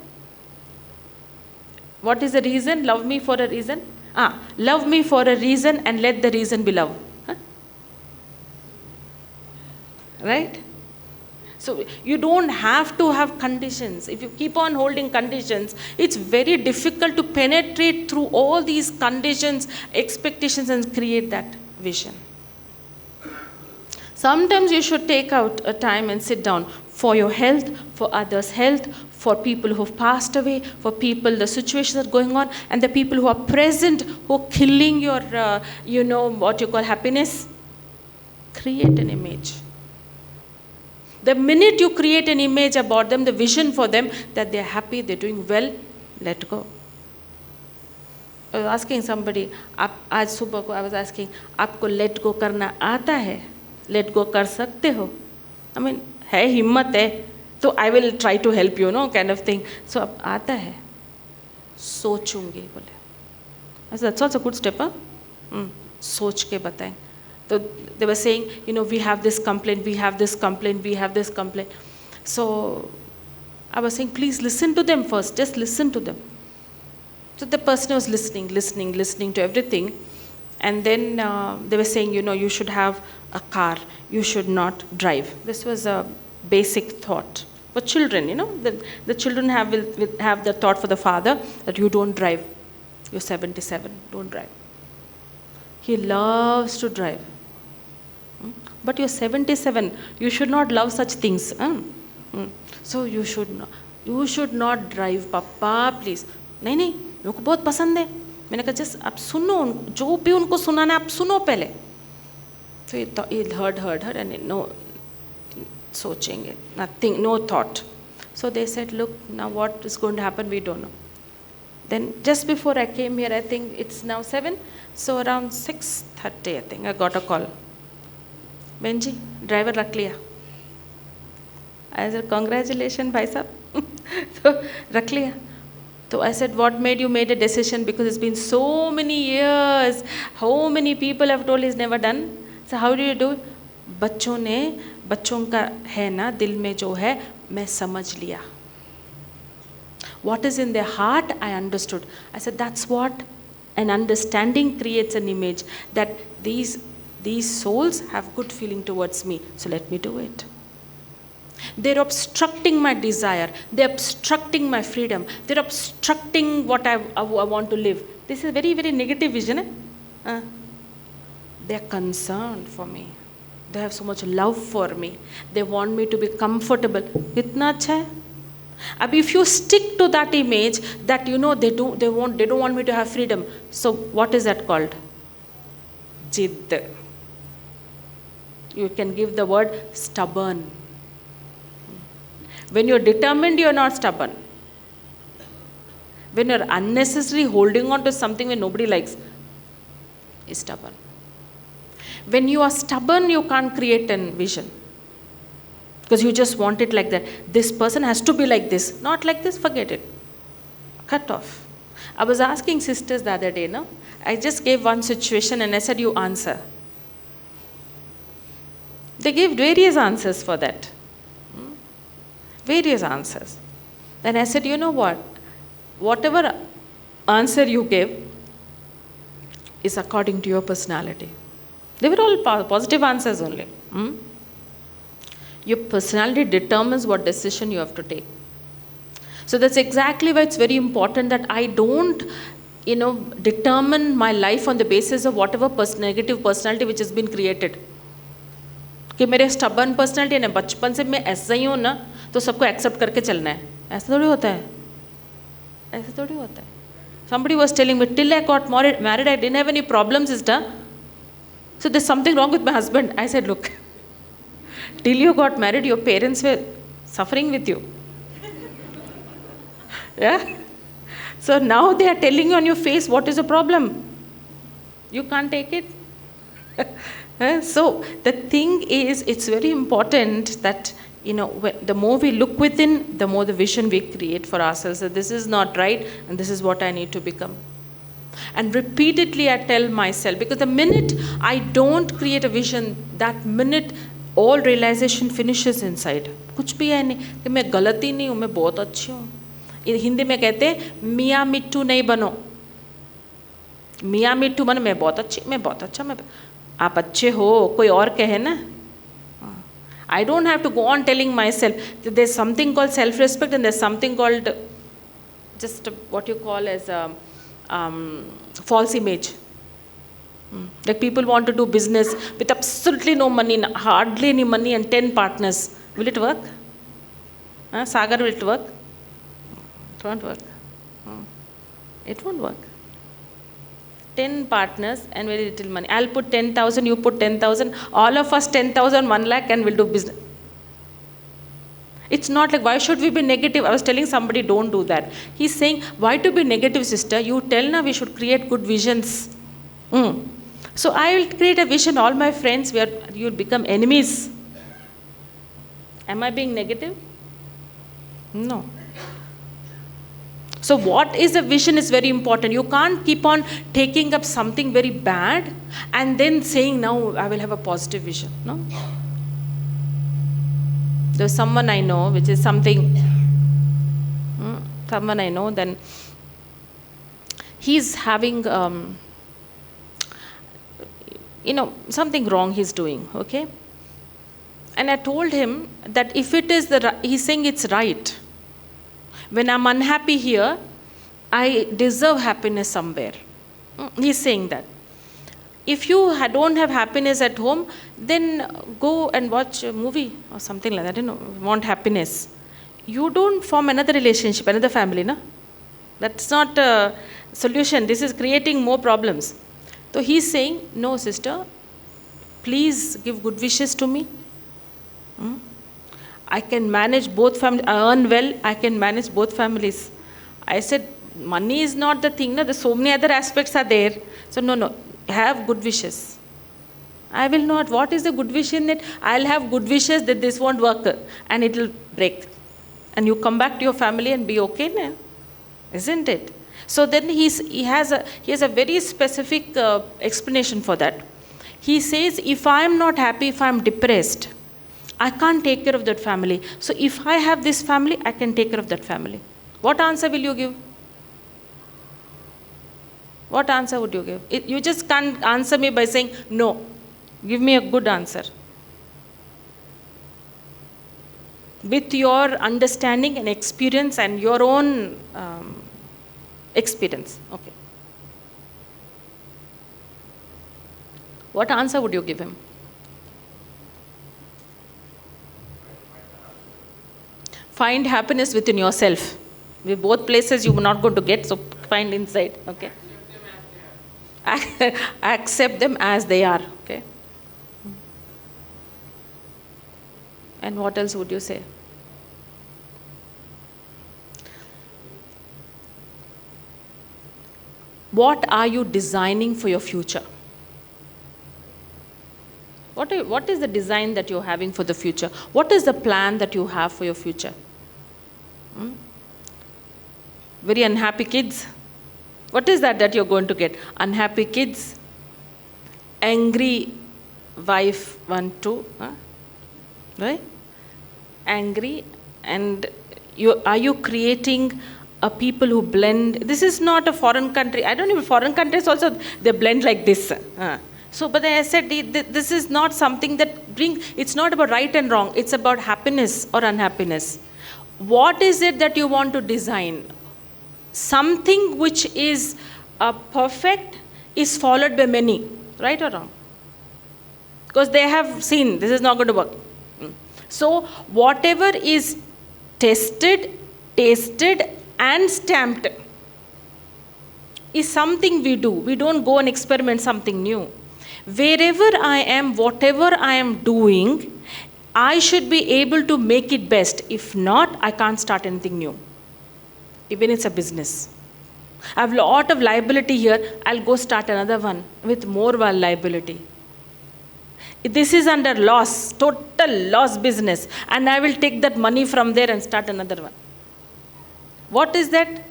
What is the reason? Love me for a reason. Love me for a reason and let the reason be love. Huh? Right? So you don't have to have conditions. If you keep on holding conditions, it's very difficult to penetrate through all these conditions, expectations, and create that vision. Sometimes you should take out a time and sit down for your health, for others' health, for people who have passed away, for people, the situations that are going on, and the people who are present, who are killing your, what you call happiness. Create an image. The minute you create an image about them, the vision for them, that they're happy, they're doing well, let go. I was asking somebody, आज सुबह को I was asking, आपको let go करना आता है? Let go कर सकते हो? I mean, है हिम्मत है, तो I will try to help you, kind of thing. So अब आता है, सोचूंगी बोले. I said, that's also a good step, huh? सोच के बताएं. So they were saying, we have this complaint, we have this complaint, we have this complaint. So I was saying, please listen to them first, just listen to them. So the person was listening to everything. And then they were saying, you should have a car, you should not drive. This was a basic thought for children, the children will have the thought for the father that you don't drive. You're 77, don't drive. He loves to drive. But you're 77, you should not love such things. So you should not drive, Papa, please. नहीं मेरे को बहुत पसंद है. मैंने कहा just आप सुनो, जो भी उनको सुनाना है आप सुनो पहले. So he heard and no, सोचेंगे, nothing, no thought. So they said, look, now what is going to happen, we don't know. Then just before I came here, I think it's now 7, so around 6:30, I think, I got a call. Benji, driver रख लिया. I said, congratulations, भाई साहब. So रख लिया. So I said, what made you made a decision? Because it's been so many years. How many people have told he's never done? So how do you do it? बच्चों का है ना दिल में जो है, मैं समझ लिया. What is in their heart, I understood. I said, that's what an understanding creates an image, that these souls have good feeling towards me, so let me do it. They're obstructing my desire, they're obstructing my freedom, they're obstructing what I want to live. This is very, very negative vision. They're concerned for me. They have so much love for me. They want me to be comfortable. Kitna acha hai? Ab if you stick to that image that they don't want me to have freedom. So what is that called? Jidd. You can give the word stubborn. When you're determined, you're not stubborn. When you're unnecessarily holding on to something when nobody likes, is stubborn. When you are stubborn, you can't create a vision. Because you just want it like that. This person has to be like this. Not like this, forget it. Cut off. I was asking sisters the other day, I just gave one situation and I said, you answer. They gave various answers for that. Various answers. Then I said, you know what? Whatever answer you gave is according to your personality. They were all positive answers only. Your personality determines what decision you have to take. So that's exactly why it's very important that I don't, determine my life on the basis of whatever negative personality which has been created. कि मेरे stubborn personality है ना, बचपन से मैं ऐसा ही हूँ ना, तो सबको accept करके चलना है. ऐसा थोड़ी होता है. ऐसा थोड़ी होता है. Somebody was telling me, till I got married, I didn't have any problems, sister. So there's something wrong with my husband. I said, look, till you got married, your parents were suffering with you. Yeah? So now they are telling you on your face, what is the problem? You can't take it. So the thing is, it's very important that, the more we look within, the more the vision we create for ourselves. That this is not right and this is what I need to become. And repeatedly I tell myself, because the minute I don't create a vision, that minute all realization finishes inside. कुछ भी है नहीं कि मैं गलत ही नहीं हूँ, मैं बहुत अच्छी हूँ. हिंदी में कहते हैं मियाँ मिट्टू नहीं बनो. मियाँ मिट्टू बनो, मैं बहुत अच्छी, मैं बहुत अच्छा, आप अच्छे हो, कोई और कहे ना. I don't have to go on telling myself that there's something called self-respect and there's something called just what you call as false image. Like people want to do business with absolutely no money, hardly any money, and 10 partners. Will it work? Sagar, will it work? It won't work. It won't work. 10 partners and very little money. I'll put 10,000, you put 10,000, all of us 10,000, 1 lakh, and we'll do business. It's not like, why should we be negative? I was telling somebody, don't do that. He's saying, why to be negative, sister? You tell now we should create good visions. So I will create a vision, all my friends, where you'll become enemies. Am I being negative? No. So what is a vision is very important. You can't keep on taking up something very bad and then saying, now I will have a positive vision. No. There's someone I know, which is something, someone I know, then he's having, something wrong he's doing, okay? And I told him that if it is he's saying it's right. When I'm unhappy here, I deserve happiness somewhere. He's saying that. If you don't have happiness at home, then go and watch a movie or something like that. Want happiness. You don't form another relationship, another family, no? That's not a solution. This is creating more problems. So he's saying, no, sister, please give good wishes to me. I can manage both families. I earn well, I can manage both families. I said, money is not the thing. No? There's so many other aspects are there. So no. Have good wishes. I will not. What is the good wish in it? I'll have good wishes that this won't work and it will break. And you come back to your family and be okay now. Isn't it? So then he has a very specific explanation for that. He says, if I'm not happy, if I'm depressed, I can't take care of that family. So if I have this family, I can take care of that family. What answer will you give? What answer would you give? You just can't answer me by saying no. Give me a good answer. With your understanding and experience and your own experience. Okay. What answer would you give him? Find happiness within yourself. With both places you are not going to get, so find inside. Okay. Accept them as they are. Okay. And what else would you say? What are you designing for your future? What is the design that you're having for the future? What is the plan that you have for your future? Very unhappy kids. What is that you're going to get? Unhappy kids, angry wife, 1, 2, right? Angry, and are you creating a people who blend? This is not a foreign country. I don't even, foreign countries also, they blend like this. So, but I said, this is not something that it's not about right and wrong. It's about happiness or unhappiness. What is it that you want to design? Something which is perfect is followed by many, right or wrong? Because they have seen this is not going to work. So whatever is tested, tasted and stamped is something we do. We don't go and experiment something new. Wherever I am, whatever I am doing, I should be able to make it best. If not, I can't start anything new. Even it's a business. I have a lot of liability here. I'll go start another one with more liability. This is under loss, total loss business. And I will take that money from there and start another one. What is that?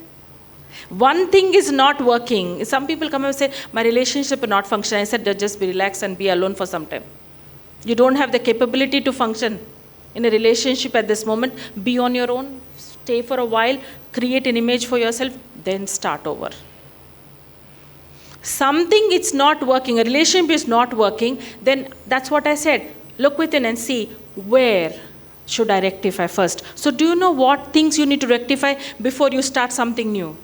One thing is not working. Some people come and say, my relationship is not functioning. I said, just be relaxed and be alone for some time. You don't have the capability to function in a relationship at this moment. Be on your own. Stay for a while. Create an image for yourself. Then start over. Something it's not working. A relationship is not working. Then that's what I said. Look within and see where should I rectify first. So do you know what things you need to rectify before you start something new?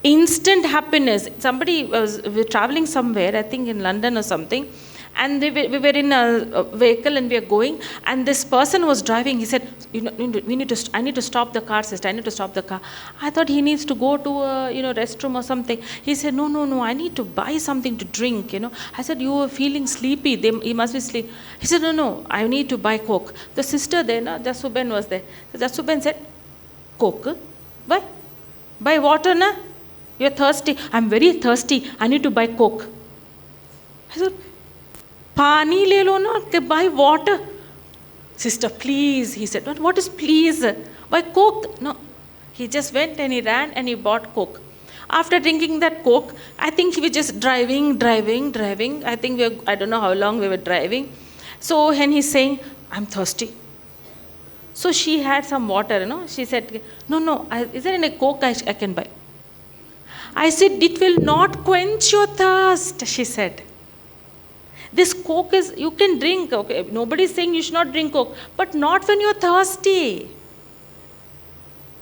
instant happiness. Somebody was, we were traveling somewhere, I think in London or something, and we were in a vehicle and we are going, and this person was driving. He said, you know, I need to stop the car, sister, I need to stop the car. I thought he needs to go to a, restroom or something. He said, no, I need to buy something to drink, I said, you were feeling sleepy, he must be sleep. He said, no, I need to buy Coke. The sister there, Jasuben was there. Jasuben said, Coke? Why? Buy water, na? You're thirsty. I'm very thirsty. I need to buy Coke. I said, Pani le lo na, buy water. Sister, please. He said, what is please? Buy Coke. No. He just went and he ran and he bought Coke. After drinking that Coke, I think he was just driving. I think I don't know how long we were driving. So when he's saying, I'm thirsty. So she had some water, She said, no, is there any Coke I can buy? I said, it will not quench your thirst, she said. This Coke is, you can drink, okay. Nobody is saying you should not drink Coke, but not when you're thirsty.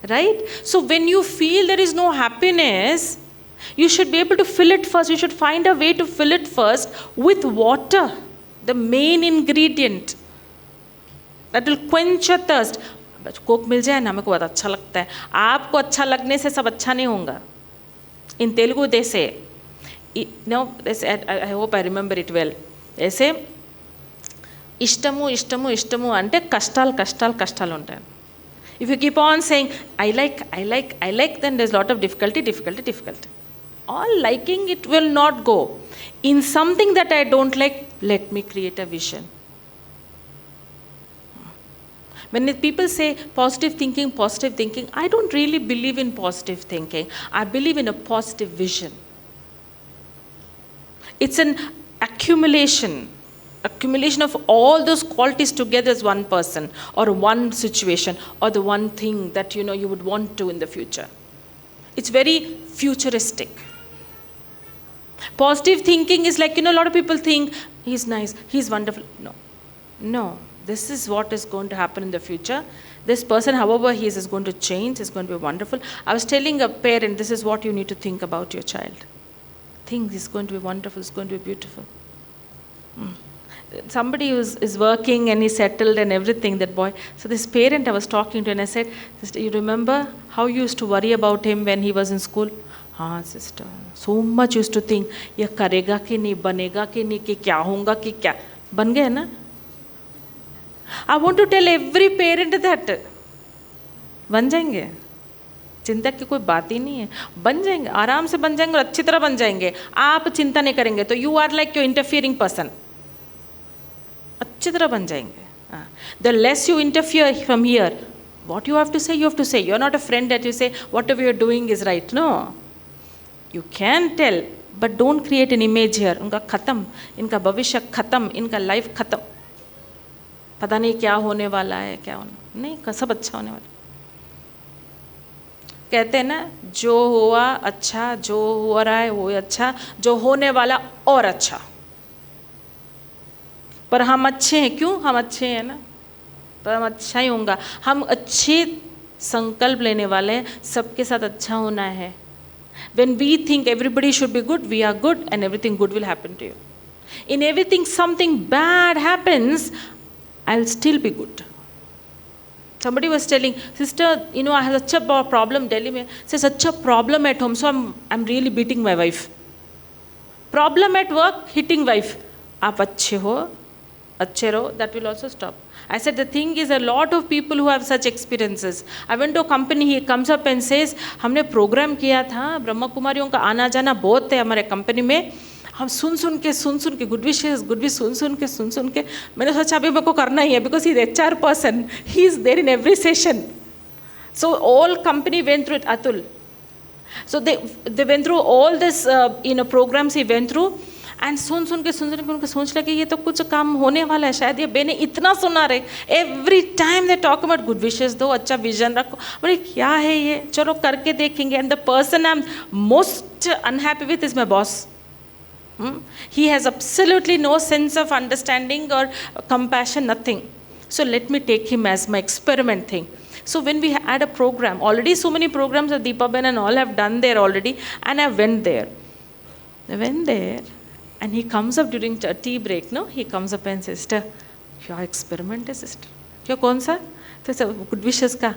Right? So when you feel there is no happiness, you should be able to fill it first. You should find a way to fill it first with water, the main ingredient. That will quench your thirst. Coke मिल जाए ना, मेरे को बहुत अच्छा लगता है. आपको अच्छा लगने से सब अच्छा नहीं होगा. In Telugu they say, I hope I remember it well. They say, ఇష్టము అంటే కష్టాలు ఉంటాయి. If you keep on saying, I like, then there's a lot of difficulty. All liking, it will not go. In something that I don't like, let me create a vision. When people say positive thinking, I don't really believe in positive thinking. I believe in a positive vision. It's an accumulation of all those qualities together as one person or one situation or the one thing that you would want to in the future. It's very futuristic. Positive thinking is like, a lot of people think he's nice, he's wonderful. No. This is what is going to happen in the future. This person, however he is going to change, is going to be wonderful. I was telling a parent, this is what you need to think about your child. Think he's going to be wonderful, it's going to be beautiful. Somebody who is working and he's settled and everything, that boy. So this parent I was talking to and I said, sister, you remember how you used to worry about him when he was in school? Sister, so much used to think, ye karega ki nahi, banega ki nahi, ki kya honga ki kya. Ban gaya na? I want to tell every parent that बन जाएंगे, चिंता की कोई बात ही नहीं है. बन जाएंगे, आराम से बन जाएंगे और अच्छी तरह बन जाएंगे. आप चिंता नहीं करेंगे तो you are like your interfering person. अच्छी तरह बन जाएंगे. The less you interfere from here, what you have to say, you have to say. You are not a friend that you say whatever you are doing is right. No, you can tell, but don't create an image here. उनका खत्म, इनका भविष्य खत्म, इनका life खत्म. पता नहीं क्या होने वाला है, क्या होना नहीं, सब अच्छा होने वाला. कहते हैं ना, जो हुआ अच्छा, जो हो रहा है वो अच्छा, जो होने वाला और अच्छा. पर हम अच्छे हैं. क्यों हम अच्छे हैं ना? पर हम अच्छा ही होगा. हम अच्छे संकल्प लेने वाले हैं, सबके साथ अच्छा होना है. When we think everybody should be good, we are good and everything good will happen to you. In everything something bad happens, I'll still be good. Somebody was telling, sister, I have such a problem Delhi mein. Say such a problem at home, so I'm really beating my wife. Problem at work, hitting wife. Aap अच्छे रहो, that will also stop. I said the thing is, a lot of people who have such experiences. I went to a company, he comes up and says, हमने program किया था, ब्रह्मा कुमारियों का आना जाना बहुत है हमारे कंपनी में. हम सुन के गुड विशेस सुन के मैंने सोचा अभी मेरे को करना ही है, because he is HR person, he is there in every session. So all company went through it, Atul. So they went through all this programs he went through and सुन के उनको सोच लगे ये तो कुछ काम होने वाला है, शायद ये बेने इतना सुना रहे. Every time they talk about good wishes दो, अच्छा विजन रखो. बोले क्या है ये, चलो करके देखेंगे. And the person I am most unhappy with is my boss. He has absolutely no sense of understanding or compassion, nothing. So let me take him as my experiment thing. So when we had a program, already so many programs that Deepa Ben and all have done there already, and I went there. I went there, and he comes up during tea break, no? He comes up and says, sister, your experiment is sister. Your kaun sa? So I said, good wishes ka.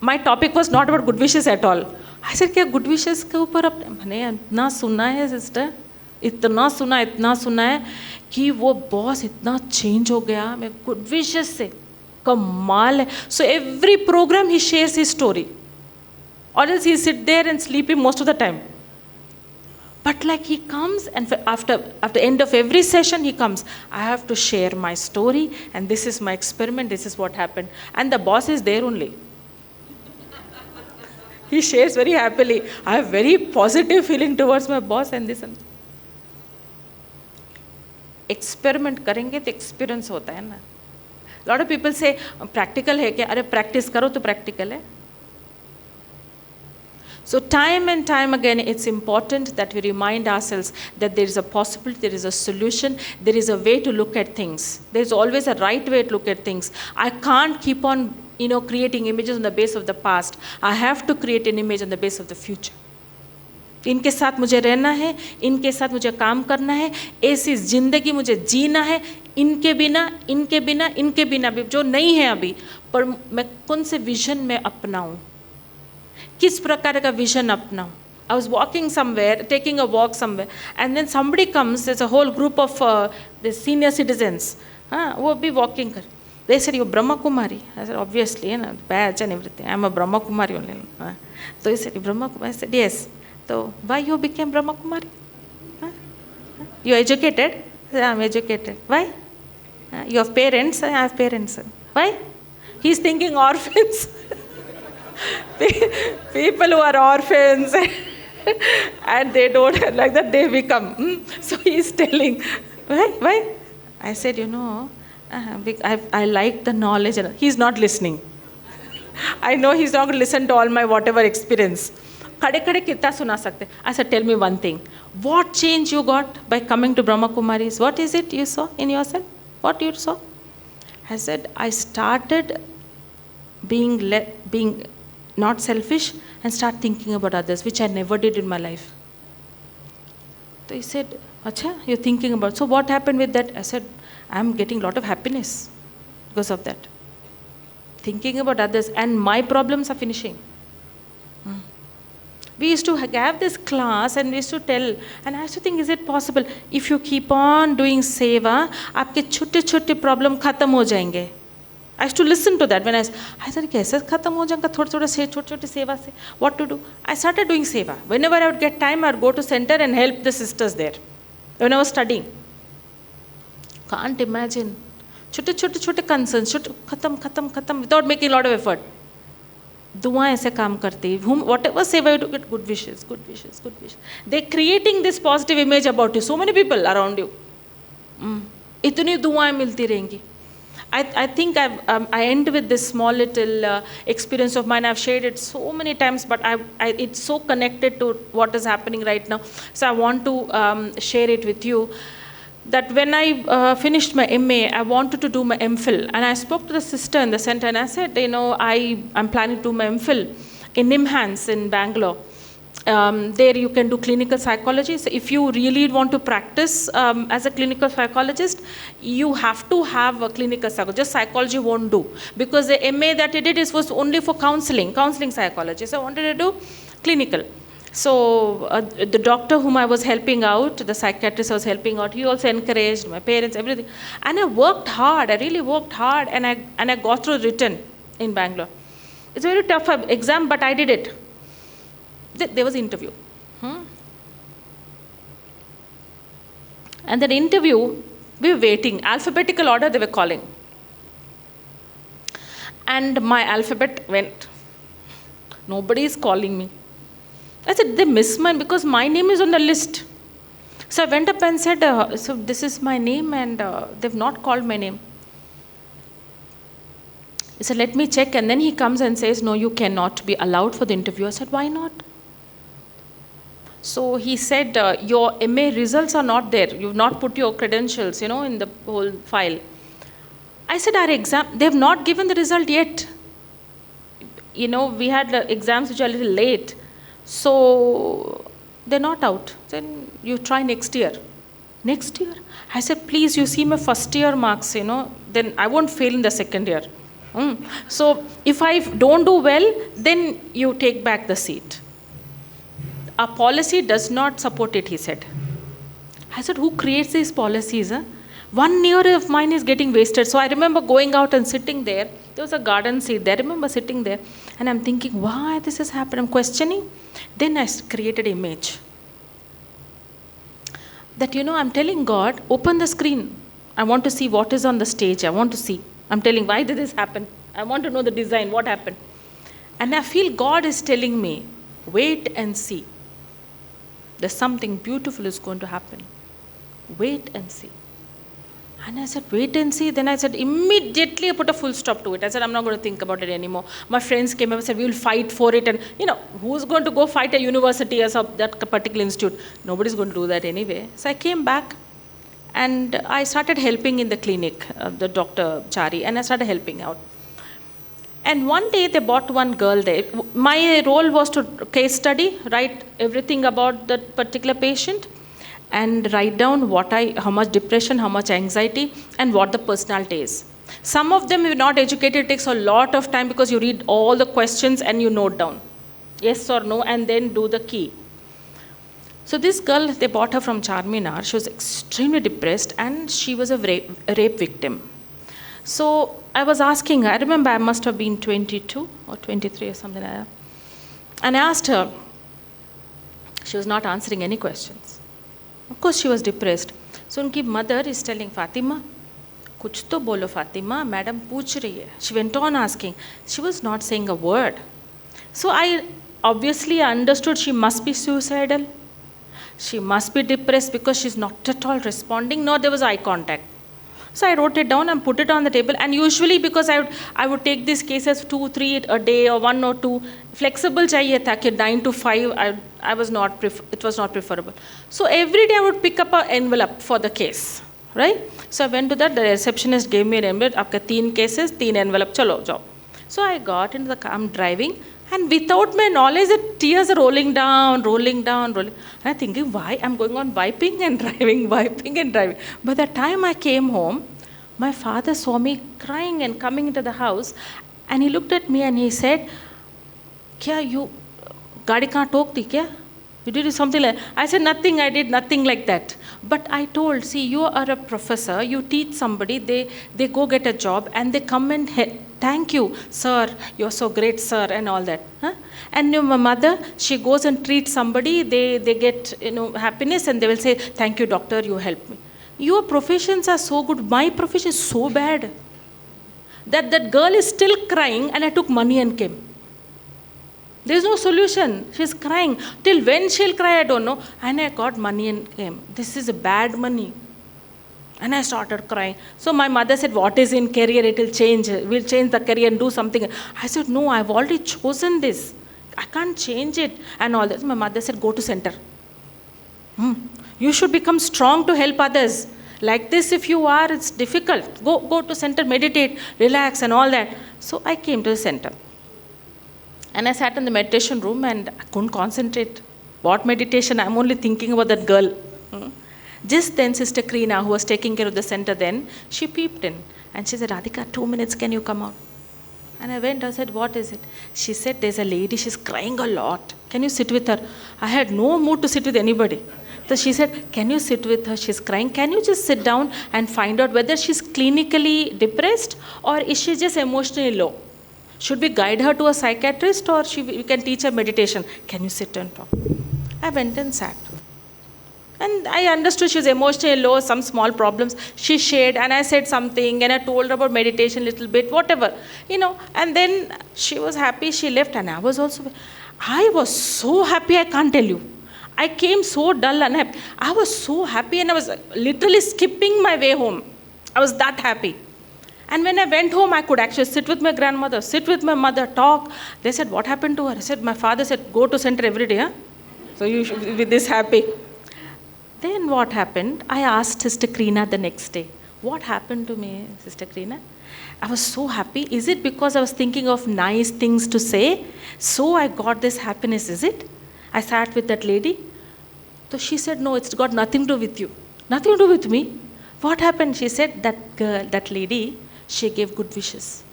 My topic was not about good wishes at all. I said, क्या good wishes के ऊपर अपने मैंने इतना सुना है sister, इतना सुना है कि वो बॉस इतना चेंज हो गया मैं गुड विशेस से कमाल है. So every program he shares his story, or else he sit there and sleeping most of the time. But like he comes and after end of every session he comes, I have to share my story and this is my experiment, this is what happened, and the boss is there only. He shares very happily. I have very positive feeling towards my boss and this and experiment करेंगे तो experience होता है ना. Lot of people say practical है क्या? अरे practice करो तो practical है. So time and time again, it's important that we remind ourselves that there is a possibility, there is a solution, there is a way to look at things. There is always a right way to look at things. I can't keep on, creating images on the base of the past. I have to create an image on the base of the future. इनके साथ मुझे रहना है, इनके साथ मुझे काम करना है, ऐसी जिंदगी मुझे जीना है, इनके बिना भी जो नहीं है अभी, पर मैं कौन से विजन में अपनाऊं, किस प्रकार का vision अपनाऊं. I was walking somewhere, taking a walk somewhere, and then somebody comes, there's a whole group of the senior citizens, वो भी walking कर. They said, you're Brahma Kumari. I said, obviously, badge and everything. I'm a Brahma Kumari only. So he said, you Brahma Kumari? I said, yes. So why you became Brahma Kumari? You educated? I said, I'm educated. Why? You have parents? I have parents. Why? He's thinking orphans. People who are orphans and they don't like that, they become. So he's telling, why? I said, I like the knowledge. He's not listening. I know he's not going to listen to all my whatever experience. खड़े खड़े कितना सुना सकते. I said, tell me one thing. What change you got by coming to Brahma Kumaris? What is it you saw in yourself? What you saw? I said, I started being not selfish and start thinking about others, which I never did in my life. So he said, Acha, you're thinking about. So what happened with that? I said, I'm getting a lot of happiness because of that. Thinking about others and my problems are finishing. We used to have this class and we used to tell, and I used to think, is it possible? If you keep on doing seva, आपके छोटे-छोटे problem खत्म हो जाएंगे. I used to listen to that when I said, कैसे खत्म हो जाएगा थोड़ा-थोड़ा से छोटे-छोटे सेवा से? What to do? I started doing seva. Whenever I would get time, I would go to center and help the sisters there. When I was studying. Can't imagine. छोटे concerns, खत्म without making a lot of effort. दुआएं ऐसे काम करती, whatever seva you do, get good wishes. They're creating this positive image about you. So many people around you. इतनी दुआएं मिलती रहेंगी. I think I end with this small little experience of mine. I've shared it so many times, but it's so connected to what is happening right now. So I want to share it with you. That when I finished my MA, I wanted to do my MPhil. And I spoke to the sister in the center and I said, I'm planning to do my MPhil in NIMHANS in Bangalore. There you can do clinical psychology. So if you really want to practice as a clinical psychologist, you have to have a clinical psychologist. Just psychology won't do. Because the MA that I did was only for counseling psychology. So I wanted to do clinical. So the doctor whom I was helping out, the psychiatrist I was helping out, he also encouraged my parents, everything. And I worked hard. I really worked hard, and I got through written in Bangalore. It's a very tough exam, but I did it. There was an interview. And that interview, we were waiting. Alphabetical order they were calling. And my alphabet went. Nobody is calling me. I said, they missed mine because my name is on the list. So I went up and said, so this is my name and they've not called my name. He said, let me check. And then he comes and says, no, you cannot be allowed for the interview. I said, why not? So he said, your MA results are not there. You've not put your credentials, in the whole file. I said, our exam, they've not given the result yet. we had exams which are a little late. So they're not out. Then you try next year. Next year? I said, please, you see my first year marks, then I won't fail in the second year. So if I don't do well, then you take back the seat. Our policy does not support it, he said. I said, who creates these policies? Huh? 1 year of mine is getting wasted. So I remember going out and sitting there. There was a garden seat there. I remember sitting there and I'm thinking, why this has happened? I'm questioning. Then I created an image. That, I'm telling God, open the screen. I want to see what is on the stage. I want to see. I'm telling, why did this happen? I want to know the design, what happened. And I feel God is telling me, wait and see. There's something beautiful is going to happen. Wait and see. And I said, wait and see. Then I said, immediately I put a full stop to it. I said, I'm not going to think about it anymore. My friends came up and said, we will fight for it. And, who's going to go fight a university or that particular institute? Nobody's going to do that anyway. So I came back and I started helping in the clinic, the Dr. Chari, and I started helping out. And one day they brought one girl there. My role was to case study, write everything about that particular patient, and write down how much depression, how much anxiety, and what the personality is. Some of them, if not educated, it takes a lot of time because you read all the questions and you note down yes or no, and then do the key. So this girl, they bought her from Charminar. She was extremely depressed and she was a rape victim. So I was asking her, I remember I must have been 22 or 23 or something like that. And I asked her, she was not answering any questions. Of course, she was depressed. So unki mother is telling, Fatima, kuch to bolo Fatima, madam pooch rahi hai. She went on asking. She was not saying a word. So I obviously understood she must be suicidal. She must be depressed because she's not at all responding, nor there was eye contact. So I wrote it down and put it on the table. And usually because I would take these cases 2, 3 a day or 1 or 2. Flexible chahiye tha ki 9 to 5, it was not preferable. So every day I would pick up an envelope for the case, right? So I went to that, the receptionist gave me an envelope, aapka 3 cases, 3 envelope, chalo, jao. So I got into the car, I'm driving, and without my knowledge, the tears are rolling down. And I'm thinking, why? I'm going on wiping and driving. By the time I came home, my father saw me crying and coming into the house, and he looked at me and he said, Kya you, gaadi kahan tok di kya? You did something like that. I said, nothing, I did nothing like that. But I told, see, you are a professor, you teach somebody, they go get a job and they come and thank you, sir, you're so great, sir, and all that. Huh? And my mother, she goes and treats somebody, they get happiness, and they will say, thank you, doctor, you helped me. Your professions are so good, my profession is so bad. That girl is still crying, and I took money and came. There's no solution. She's crying. Till when she'll cry, I don't know. And I got money and came. This is a bad money. And I started crying. So my mother said, what is in career? It will change. We'll change the career and do something. I said, no, I've already chosen this. I can't change it. And all that. My mother said, go to center. You should become strong to help others. Like this, if you are, it's difficult. Go to center, meditate, relax and all that. So I came to the center. And I sat in the meditation room and I couldn't concentrate. What meditation? I'm only thinking about that girl. Just then, Sister Krina, who was taking care of the center then, she peeped in. And she said, Radhika, 2 minutes, can you come out? And I went, I said, what is it? She said, there's a lady, she's crying a lot. Can you sit with her? I had no mood to sit with anybody. So she said, can you sit with her? She's crying. Can you just sit down and find out whether she's clinically depressed or is she just emotionally low? Should we guide her to a psychiatrist or we can teach her meditation? Can you sit and talk? I went and sat. And I understood she was emotionally low, some small problems. She shared and I said something and I told her about meditation a little bit, whatever. And then she was happy, she left and I was so happy, I can't tell you. I came so dull and happy. I was so happy and I was literally skipping my way home. I was that happy. And when I went home, I could actually sit with my grandmother, sit with my mother, talk. They said, what happened to her? I said, my father said, go to center every day. Huh? So you should be this happy. Then what happened? I asked Sister Krina the next day, What happened to me, Sister Krina? I was so happy. Is it because I was thinking of nice things to say? So I got this happiness, is it? I sat with that lady. So she said, no, it's got nothing to do with you. Nothing to do with me. What happened? She said, that girl, that lady, she gave good wishes.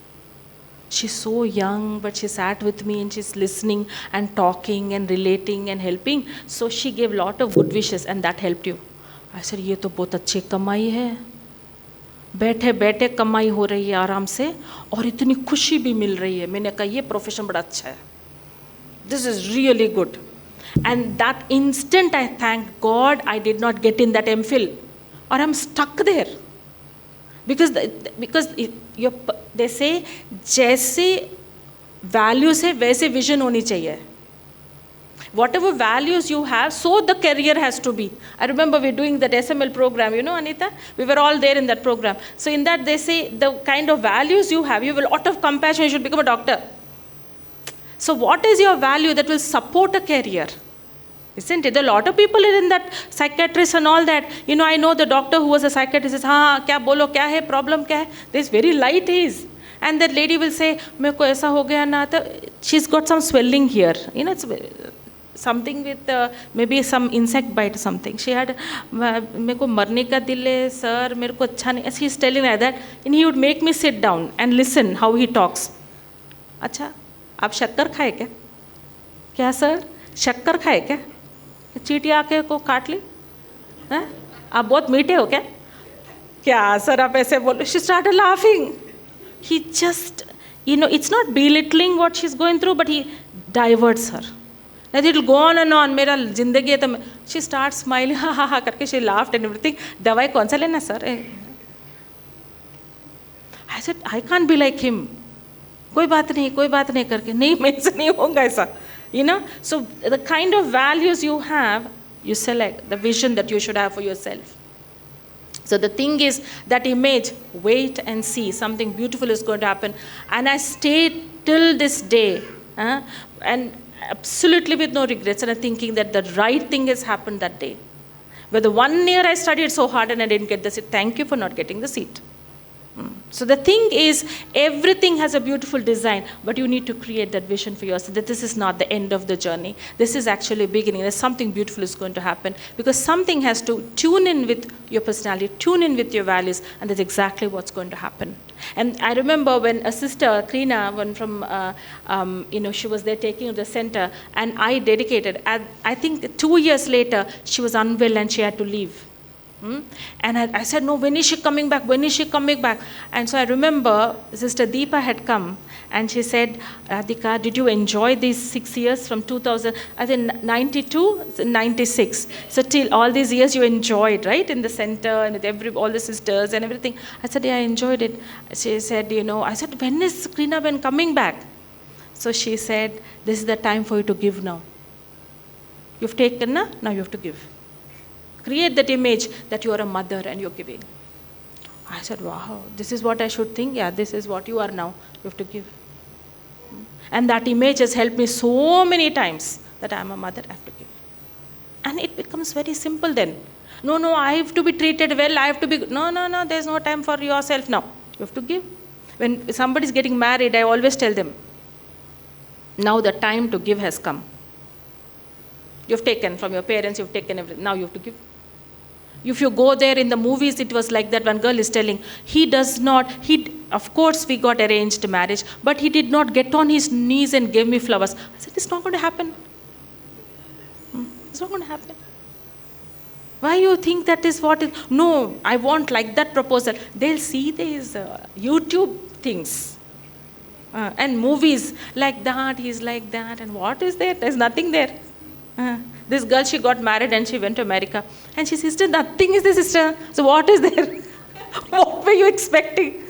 She's so young, but she sat with me and she's listening and talking and relating and helping. So she gave a lot of good wishes and that helped you. I said, ये तो बहुत अच्छी कमाई है. बैठे बैठे कमाई हो रही है आराम से और इतनी खुशी भी मिल रही है. मैंने कहा ये प्रोफेशन बड़ा अच्छा है. This is really good. And that instant I thank God I did not get in that MPhil or I'm stuck there. Because they say जैसे values है वैसे vision होनी चाहिए. Whatever values you have, so the career has to be. I remember we're doing that SML program, you know, Anita? We were all there in that program. So in that they say the kind of values you have, you have a lot of compassion, you should become a doctor. So what is your value that will support a career? Isn't it? A lot of people are in that psychiatrist and all that. You know, I know the doctor who was a psychiatrist says, हाँ क्या बोलो क्या है problem क्या है? This very light is. And that lady will say, मेरे को ऐसा हो गया ना तो she's got some swelling here. You know, it's something with maybe some insect bite or something. She had मेरे को मरने का दिल है sir मेरे को अच्छा नहीं. She's telling like that, and he would make me sit down and listen how he talks. अच्छा आप शक्कर खाए क्या? क्या सर शक्कर खाए क्या? चींटियाँ आके को काट ली हैं? आप बहुत मीठे हो क्या? क्या सर आप ऐसे बोलो? She started laughing. He just, you know, it's not belittling what she's going through, but he diverts her. That it will go on and on. मेरा जिंदगी है तो she starts smiling, ha ha ha करके she laughed and everything. दवाई कौन सा लेना sir? I said I can't be like him. कोई बात नहीं करके नहीं मेरे से नहीं होगा ऐसा. You know, so the kind of values you have, you select the vision that you should have for yourself. So the thing is that image, wait and see, something beautiful is going to happen. And I stayed till this day, and absolutely with no regrets, and I'm thinking that the right thing has happened that day. But the 1 year I studied so hard and I didn't get the seat. Thank you for not getting the seat. So the thing is, everything has a beautiful design, but you need to create that vision for yourself, that this is not the end of the journey. This is actually a beginning. There's something beautiful is going to happen, because something has to tune in with your personality, tune in with your values, and that's exactly what's going to happen. And I remember when a sister, Krina, one from, she was there taking the center, and I dedicated. I think 2 years later, she was unwell and she had to leave. And I said, no, when is she coming back? When is she coming back? And so I remember Sister Deepa had come and she said, Radhika, did you enjoy these 6 years from 2000, I think 92, 96. So till all these years you enjoyed, right? In the center and with all the sisters and everything. I said, yeah, I enjoyed it. She said, I said, when is Krina Ben coming back? So she said, this is the time for you to give now. You've taken, now you have to give. Create that image that you are a mother and you're giving. I said, wow, this is what I should think. Yeah, this is what you are now. You have to give. And that image has helped me so many times that I'm a mother, I have to give. And it becomes very simple then. No, I have to be treated well. I have to be, no, there's no time for yourself now. You have to give. When somebody's getting married, I always tell them, now the time to give has come. You've taken from your parents, you've taken everything. Now you have to give. If you go there in the movies, it was like that. One girl is telling, of course we got arranged marriage, but he did not get on his knees and gave me flowers. I said, it's not going to happen. It's not going to happen. Why you think that is what is? No, I want like that proposal. They'll see these YouTube things and movies like that, he's like that, and what is there? There's nothing there. This girl, she got married and she went to America. And she said, sister, nothing is there, sister. So what is there? What were you expecting?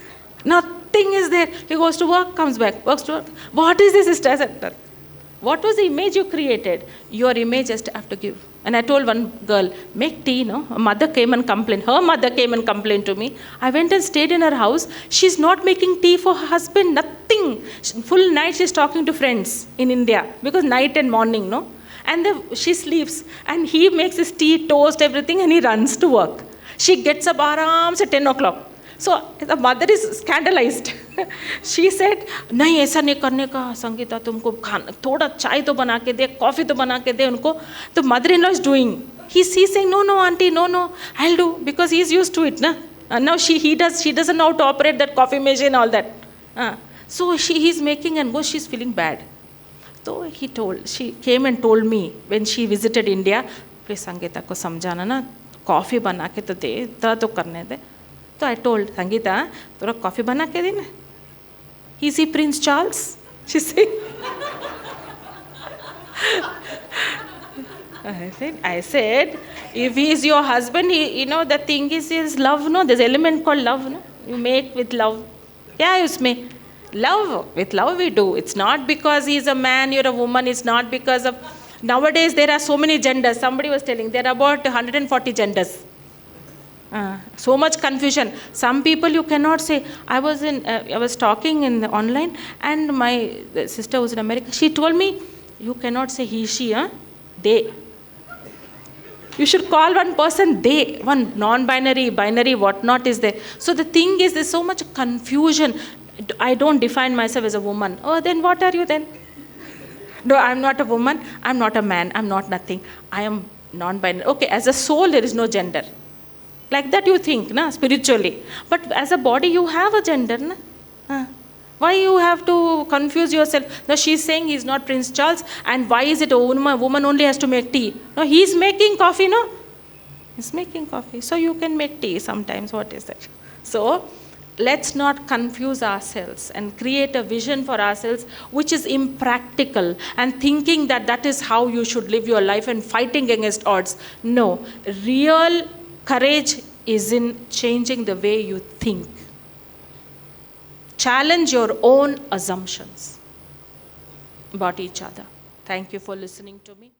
Nothing is there. He goes to work, comes back, works to work. What is this, sister? I said, what was the image you created? Your image has to have to give. And I told one girl, make tea, no? Her mother came and complained. Her mother came and complained to me. I went and stayed in her house. She's not making tea for her husband, nothing. Full night she's talking to friends in India. Because night and morning, no? And she sleeps, and he makes his tea, toast, everything, and he runs to work. She gets up आराम से 10 o'clock. So the mother is scandalized. She said, नहीं ऐसा नहीं करने का संगीता, तुमको खाना थोड़ा चाय तो बना के दे, कॉफ़ी तो बना के दे उनको. तो mother-in-law is doing. He's saying, no, auntie, no, I'll do, because he's used to it, na. Now she doesn't know how to operate that coffee machine, all that. So he's making and goes, she's feeling bad. So she came and told me when she visited India, please Sangeeta को समझाना ना, coffee बना के तो दे, तो करने दे. So I told Sangeeta, थोड़ा coffee बना के दे ना. Is he Prince Charles? She said. I said, if he is your husband, the thing is love, no? There's an element called love, no? You make with love. Yeah, usme. Love, with love we do. It's not because he's a man, you're a woman. It's not because of... Nowadays, there are so many genders. Somebody was telling, there are about 140 genders. So much confusion. Some people you cannot say. I was talking online, and my sister was in America. She told me, you cannot say he, she, they. You should call one person they, one non-binary, binary, whatnot is there. So the thing is, there's so much confusion. I don't define myself as a woman. Oh, then what are you then? No, I'm not a woman. I'm not a man. I'm not nothing. I am non-binary. Okay, as a soul, there is no gender. Like that you think, na, spiritually. But as a body, you have a gender, na. Why you have to confuse yourself? No, she's saying he's not Prince Charles, and why is it a woman only has to make tea? No, he's making coffee, no? He's making coffee. So you can make tea sometimes. What is that? So let's not confuse ourselves and create a vision for ourselves which is impractical and thinking that that is how you should live your life and fighting against odds. No, real courage is in changing the way you think. Challenge your own assumptions about each other. Thank you for listening to me.